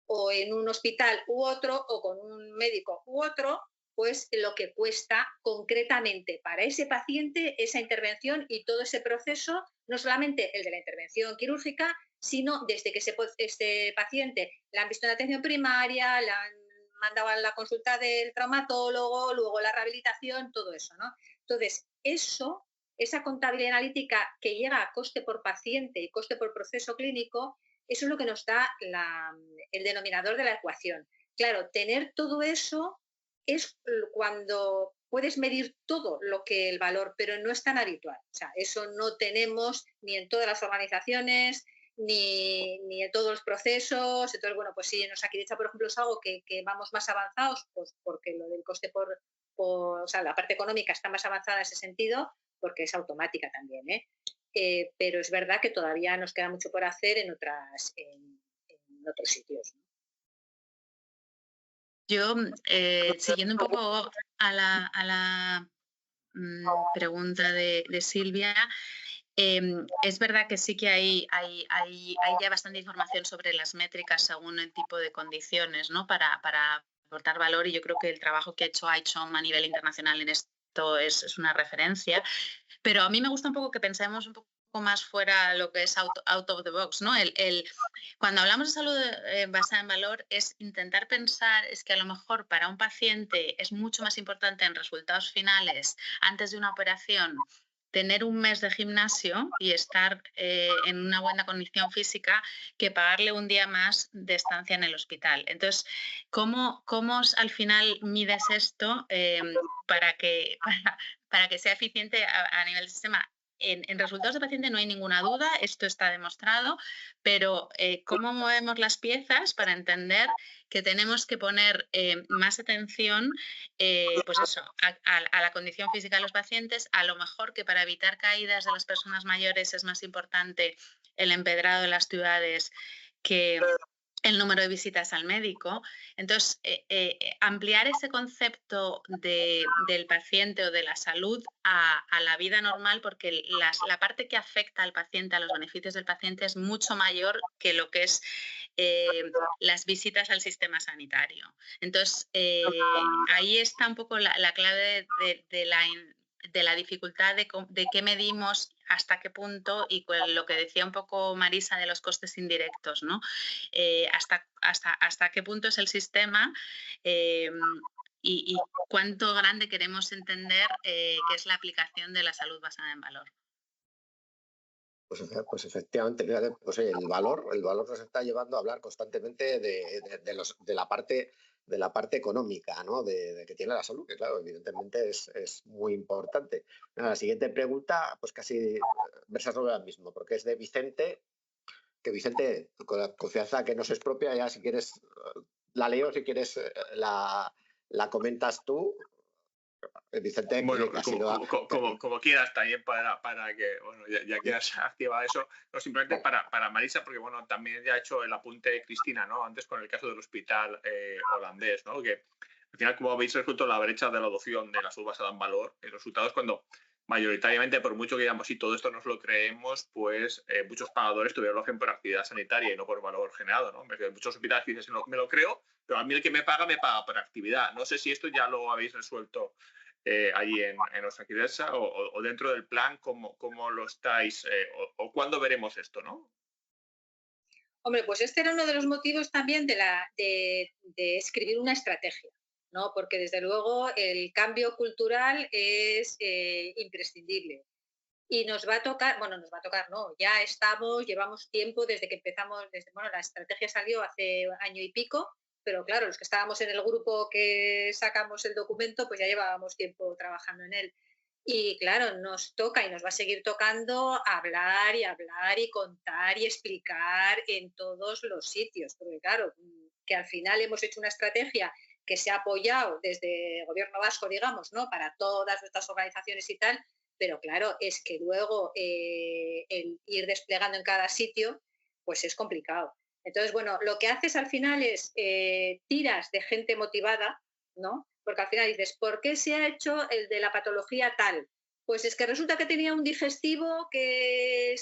o en un hospital u otro, o con un médico u otro, pues lo que cuesta concretamente para ese paciente esa intervención y todo ese proceso, no solamente el de la intervención quirúrgica, sino desde que este paciente le han visto en atención primaria, le han mandado a la consulta del traumatólogo, luego la rehabilitación, todo eso, ¿no? Entonces, esa contabilidad analítica que llega a coste por paciente y coste por proceso clínico, eso es lo que nos da el denominador de la ecuación. Claro, tener todo eso es cuando puedes medir todo lo que el valor, pero no es tan habitual. O sea, eso no tenemos ni en todas las organizaciones, ni en todos los procesos. Entonces, bueno, pues sí, en Osakidetza, por ejemplo, es algo que vamos más avanzados, pues porque lo del coste o sea, la parte económica está más avanzada en ese sentido, porque es automática también, ¿eh? Pero es verdad que todavía nos queda mucho por hacer en otros sitios, ¿no? Yo, siguiendo un poco a la pregunta de Silvia, es verdad que sí que hay ya bastante información sobre las métricas según el tipo de condiciones, ¿no? Para aportar valor, y yo creo que el trabajo que ha hecho ICHOM a nivel internacional en esto es una referencia. Pero a mí me gusta un poco que pensemos un poco poco más fuera lo que es out of the box, ¿no? Cuando hablamos de salud basada en valor es intentar pensar, es que a lo mejor para un paciente es mucho más importante en resultados finales, antes de una operación, tener un mes de gimnasio y estar en una buena condición física que pagarle un día más de estancia en el hospital. Entonces, ¿cómo al final mides esto para que sea eficiente a nivel del sistema? En resultados de paciente no hay ninguna duda, esto está demostrado, pero ¿cómo movemos las piezas para entender que tenemos que poner más atención pues eso, a la condición física de los pacientes? A lo mejor que para evitar caídas de las personas mayores es más importante el empedrado de las ciudades que el número de visitas al médico. Entonces, ampliar ese concepto del paciente o de la salud a la vida normal, porque la parte que afecta al paciente, a los beneficios del paciente, es mucho mayor que lo que es las visitas al sistema sanitario. Entonces, ahí está un poco la clave de la dificultad de qué medimos, hasta qué punto, y lo que decía un poco Marisa de los costes indirectos, ¿no? Hasta qué punto es el sistema y cuánto grande queremos entender que es la aplicación de la salud basada en valor. Pues efectivamente, fíjate, pues oye, el valor nos está llevando a hablar constantemente de la parte económica, ¿no? de que tiene la salud, que claro, evidentemente es muy importante. La siguiente pregunta, pues casi versa sobre la misma, porque es de Vicente, que Vicente, con la confianza que nos es propia, ya si quieres la leo, si quieres la comentas tú. Vicente, bueno, que ha sido... como quieras también para que, bueno, ya que has activado eso, no simplemente para Marisa, porque bueno, también ya ha hecho el apunte de Cristina, ¿no? Antes con el caso del hospital holandés, ¿no? Que al final, como habéis resuelto la brecha de la adopción de la salud basada en valor, el resultado es cuando mayoritariamente, por mucho que digamos, si todo esto nos lo creemos, pues muchos pagadores todavía lo hacen por actividad sanitaria y no por valor generado, ¿no? Muchos hospitales dicen, me lo creo, pero a mí el que me paga por actividad. No sé si esto ya lo habéis resuelto allí en Osakidesa o dentro del plan, ¿cómo lo estáis o cuándo veremos esto, ¿no? Hombre, pues este era uno de los motivos también de escribir una estrategia, ¿no? Porque desde luego el cambio cultural es imprescindible. Y nos va a tocar, no, ya llevamos tiempo desde que empezamos, la estrategia salió hace año y pico, pero claro, los que estábamos en el grupo que sacamos el documento, pues ya llevábamos tiempo trabajando en él. Y claro, nos toca y nos va a seguir tocando hablar y contar y explicar en todos los sitios, porque claro, que al final hemos hecho una estrategia que se ha apoyado desde el gobierno vasco, digamos, ¿no? Para todas nuestras organizaciones y tal, pero claro, es que luego el ir desplegando en cada sitio, pues es complicado. Entonces, bueno, lo que haces al final es tiras de gente motivada, ¿no? Porque al final dices, ¿por qué se ha hecho el de la patología tal? Pues es que resulta que tenía un digestivo que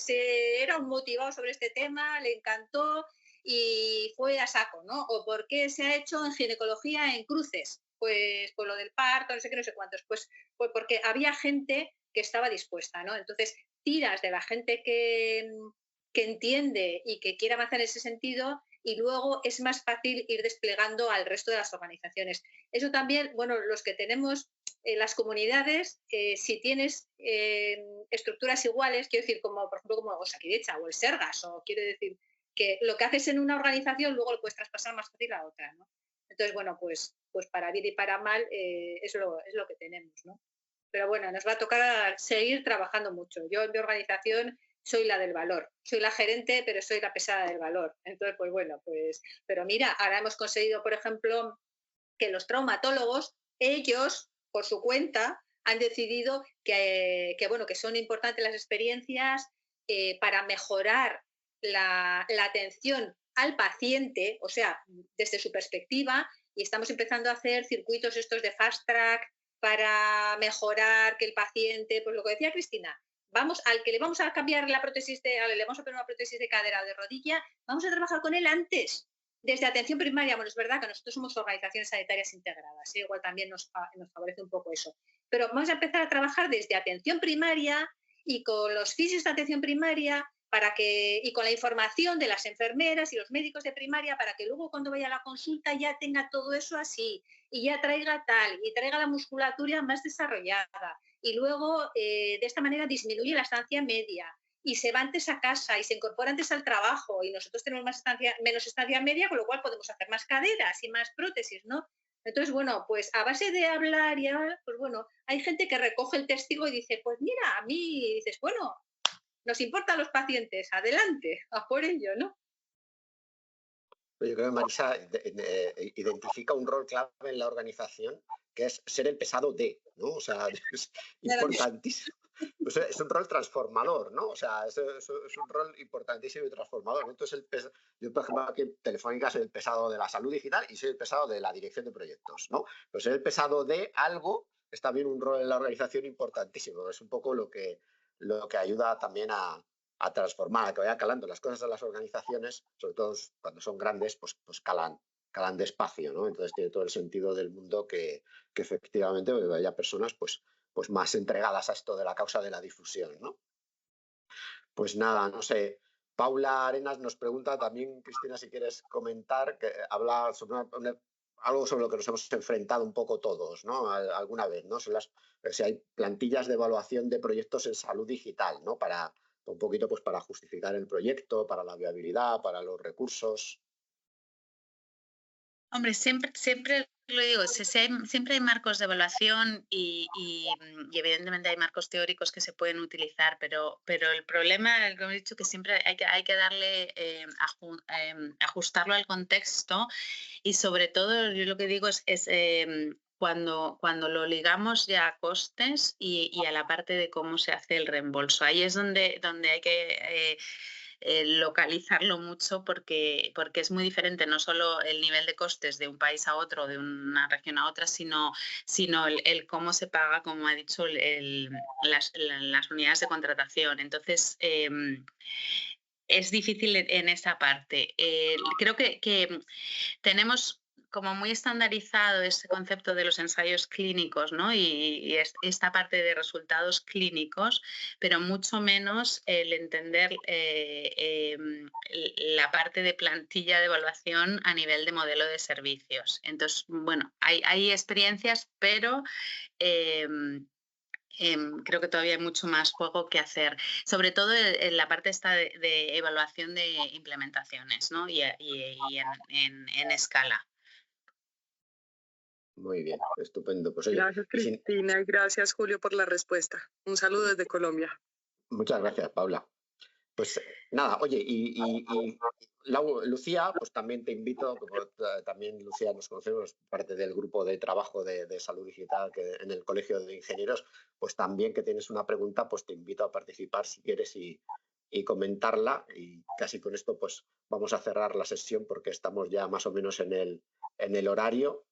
era un motivado sobre este tema, le encantó y fue a saco, ¿no? O ¿por qué se ha hecho en ginecología en cruces? Pues por lo del parto, no sé qué, no sé cuántos. Pues porque había gente que estaba dispuesta, ¿no? Entonces, tiras de la gente que entiende y que quiere avanzar en ese sentido y luego es más fácil ir desplegando al resto de las organizaciones. Eso también, bueno, los que tenemos las comunidades, si tienes estructuras iguales, quiero decir, como por ejemplo como Osakidetza o el Sergas, o quiero decir que lo que haces en una organización luego lo puedes traspasar más fácil a otra, ¿no? Entonces, bueno, pues para bien y para mal es lo que tenemos, ¿no? Pero bueno, nos va a tocar seguir trabajando mucho. Yo en mi organización soy la del valor. Soy la gerente, pero soy la pesada del valor. Entonces, pues bueno, pero mira, ahora hemos conseguido, por ejemplo, que los traumatólogos, ellos, por su cuenta, han decidido que son importantes las experiencias para mejorar la atención al paciente, o sea, desde su perspectiva, y estamos empezando a hacer circuitos estos de fast track para mejorar que el paciente, pues lo que decía Cristina, al que le vamos a cambiar le vamos a poner una prótesis de cadera o de rodilla, vamos a trabajar con él antes, desde atención primaria. Bueno, es verdad que nosotros somos organizaciones sanitarias integradas, igual también nos favorece un poco eso, pero vamos a empezar a trabajar desde atención primaria y con los fisios de atención primaria y con la información de las enfermeras y los médicos de primaria para que luego cuando vaya a la consulta ya tenga todo eso así y ya traiga tal y traiga la musculatura más desarrollada y luego de esta manera disminuye la estancia media y se va antes a casa y se incorpora antes al trabajo y nosotros tenemos menos estancia media, con lo cual podemos hacer más caderas y más prótesis, ¿no? Entonces, bueno, pues a base de hablar y hablar, pues bueno, hay gente que recoge el testigo y dice, pues mira, a mí, dices, bueno, nos importan los pacientes, adelante, a por ello, ¿no? Yo creo que Marisa identifica un rol clave en la organización, que es ser el pesado de, ¿no? O sea, es importantísimo. O sea, es un rol transformador, ¿no? O sea, es un rol importantísimo y transformador. Entonces, yo, por ejemplo, aquí en Telefónica soy el pesado de la salud digital y soy el pesado de la dirección de proyectos, ¿no? Pero ser el pesado de algo es también un rol en la organización importantísimo. Es un poco lo que ayuda también a transformar, a que vaya calando las cosas en las organizaciones, sobre todo cuando son grandes, pues calan despacio, ¿no? Entonces tiene todo el sentido del mundo que efectivamente haya personas pues más entregadas a esto de la causa de la difusión, ¿no? Pues nada, no sé. Paula Arenas nos pregunta también, Cristina, si quieres comentar, que habla sobre algo sobre lo que nos hemos enfrentado un poco todos, ¿no? Alguna vez, ¿no? Si hay plantillas de evaluación de proyectos en salud digital, ¿no? Para un poquito, pues para justificar el proyecto, para la viabilidad, para los recursos. Hombre, siempre lo digo, siempre hay marcos de evaluación y evidentemente hay marcos teóricos que se pueden utilizar, pero el problema, como he dicho, que siempre hay que darle, ajustarlo al contexto y sobre todo yo lo que digo es cuando lo ligamos ya a costes y a la parte de cómo se hace el reembolso. Ahí es donde hay que localizarlo mucho porque es muy diferente no solo el nivel de costes de un país a otro, de una región a otra, sino el cómo se paga, como ha dicho, las unidades de contratación. Entonces, es difícil en esa parte. Creo que tenemos como muy estandarizado ese concepto de los ensayos clínicos, ¿no? Y esta parte de resultados clínicos, pero mucho menos el entender la parte de plantilla de evaluación a nivel de modelo de servicios. Entonces, bueno, hay experiencias, pero creo que todavía hay mucho más juego que hacer, sobre todo en la parte esta de evaluación de implementaciones, ¿no? y en escala. Muy bien, estupendo. Pues, oye, gracias, Cristina, y gracias, Julio, por la respuesta. Un saludo desde Colombia. Muchas gracias, Paula. Pues nada, oye, y Lucía, pues también te invito, también Lucía nos conocemos, parte del grupo de trabajo de salud digital que en el Colegio de Ingenieros, pues también que tienes una pregunta, pues te invito a participar si quieres y comentarla, y casi con esto pues vamos a cerrar la sesión porque estamos ya más o menos en el horario.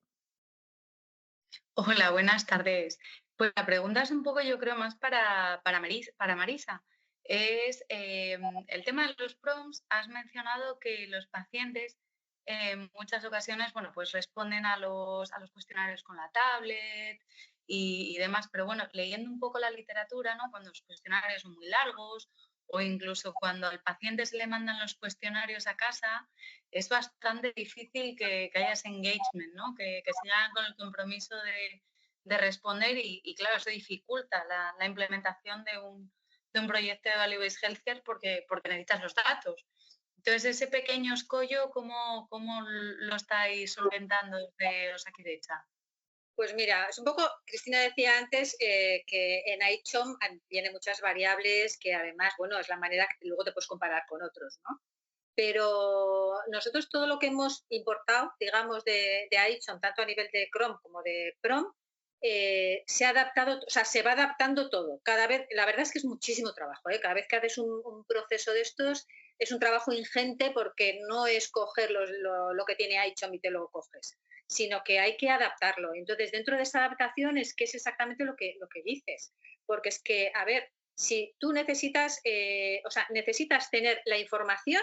Hola, buenas tardes. Pues la pregunta es un poco, yo creo, más para Marisa. Es el tema de los prompts. Has mencionado que los pacientes en muchas ocasiones, bueno, pues responden a los cuestionarios con la tablet y demás, pero bueno, leyendo un poco la literatura, ¿no? Cuando los cuestionarios son muy largos o incluso cuando al paciente se le mandan los cuestionarios a casa, es bastante difícil que haya ese engagement, ¿no? Que sigan con el compromiso de responder y claro, eso dificulta la implementación de un proyecto de Value-Based Healthcare porque necesitas los datos. Entonces, ese pequeño escollo, ¿cómo lo estáis solventando desde Osakidetza? Pues mira, es un poco, Cristina decía antes que en iChom tiene muchas variables que además, bueno, es la manera que luego te puedes comparar con otros, ¿no? Pero nosotros todo lo que hemos importado, digamos, de iChom, tanto a nivel de Chrome como de Chrome, se ha adaptado, o sea, se va adaptando todo. Cada vez, la verdad es que es muchísimo trabajo, ¿eh? Cada vez que haces un proceso de estos, es un trabajo ingente porque no es coger lo que tiene iChom y te lo coges, sino que hay que adaptarlo. Entonces, dentro de esa adaptación es que es exactamente lo que dices, porque es que, a ver, si tú necesitas, necesitas tener la información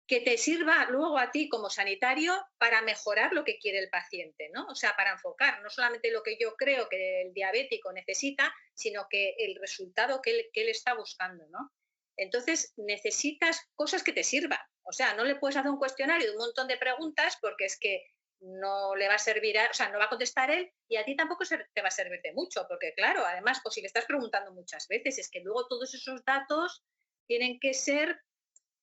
que te sirva luego a ti como sanitario para mejorar lo que quiere el paciente, ¿no? O sea, para enfocar no solamente lo que yo creo que el diabético necesita, sino que el resultado que él está buscando, ¿no? Entonces, necesitas cosas que te sirvan. O sea, no le puedes hacer un cuestionario de un montón de preguntas porque es que no le va a servir, o sea, no va a contestar él y a ti tampoco te va a servir de mucho, porque claro, además, pues si le estás preguntando muchas veces, es que luego todos esos datos tienen que ser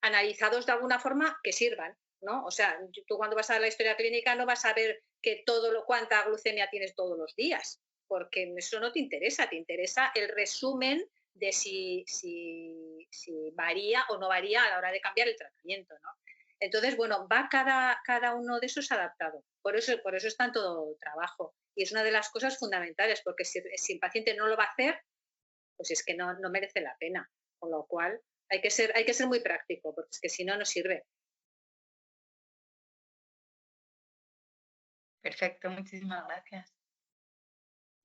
analizados de alguna forma que sirvan, ¿no? O sea, tú cuando vas a la historia clínica no vas a ver que cuánta glucemia tienes todos los días, porque eso no te interesa el resumen de si varía o no varía a la hora de cambiar el tratamiento, ¿no? Entonces, bueno, va cada uno de esos adaptado. Por eso es tanto trabajo. Y es una de las cosas fundamentales, porque si el paciente no lo va a hacer, pues es que no merece la pena. Con lo cual, hay que ser muy práctico, porque es que si no, no sirve. Perfecto, muchísimas gracias.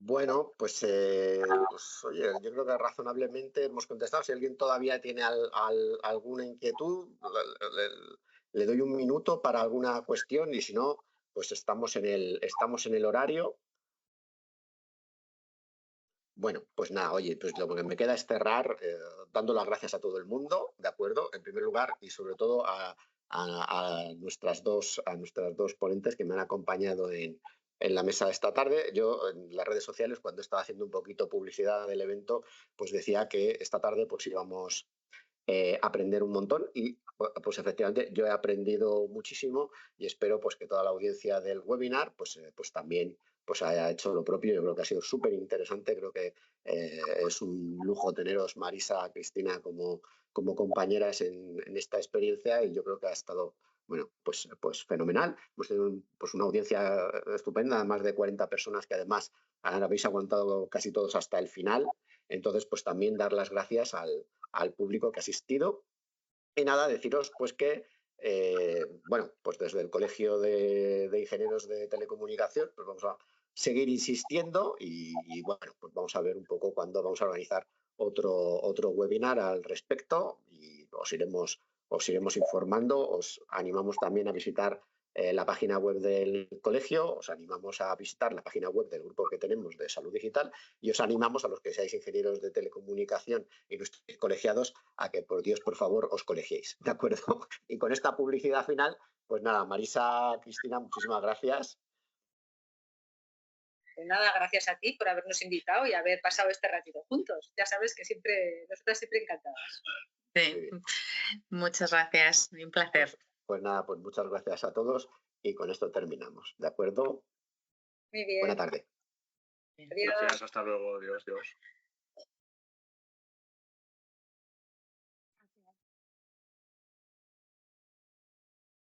Bueno, pues oye, yo creo que razonablemente hemos contestado. Si alguien todavía tiene alguna inquietud, le doy un minuto para alguna cuestión y si no, pues estamos en el horario. Bueno, pues nada, oye, pues lo que me queda es cerrar dando las gracias a todo el mundo, ¿de acuerdo? En primer lugar y sobre todo a nuestras dos ponentes que me han acompañado en la mesa de esta tarde. Yo en las redes sociales, cuando estaba haciendo un poquito publicidad del evento, pues decía que esta tarde pues íbamos a aprender un montón y pues efectivamente yo he aprendido muchísimo y espero pues que toda la audiencia del webinar pues también pues haya hecho lo propio. Yo creo que ha sido súper interesante, creo que es un lujo teneros Marisa, Cristina como compañeras en esta experiencia y yo creo que ha estado bueno, pues fenomenal. Hemos tenido pues una audiencia estupenda, más de 40 personas que además habéis aguantado casi todos hasta el final. Entonces, pues también dar las gracias al público que ha asistido. Y nada, deciros pues que, bueno, pues desde el Colegio de Ingenieros de Telecomunicación, pues vamos a seguir insistiendo y bueno, pues vamos a ver un poco cuándo vamos a organizar otro webinar al respecto y os iremos informando. Os animamos también a visitar la página web del colegio, os animamos a visitar la página web del grupo que tenemos de salud digital y os animamos a los que seáis ingenieros de telecomunicación y nuestros colegiados a que, por Dios, por favor, os colegiéis, ¿de acuerdo? Y con esta publicidad final, pues nada, Marisa, Cristina, muchísimas gracias. Pues nada, gracias a ti por habernos invitado y haber pasado este ratito juntos. Ya sabes que nosotras siempre encantadas. Sí, muchas gracias, un placer. Pues nada, pues muchas gracias a todos y con esto terminamos, ¿de acuerdo? Muy bien. Buena tarde. Adiós. Gracias, hasta luego, Dios.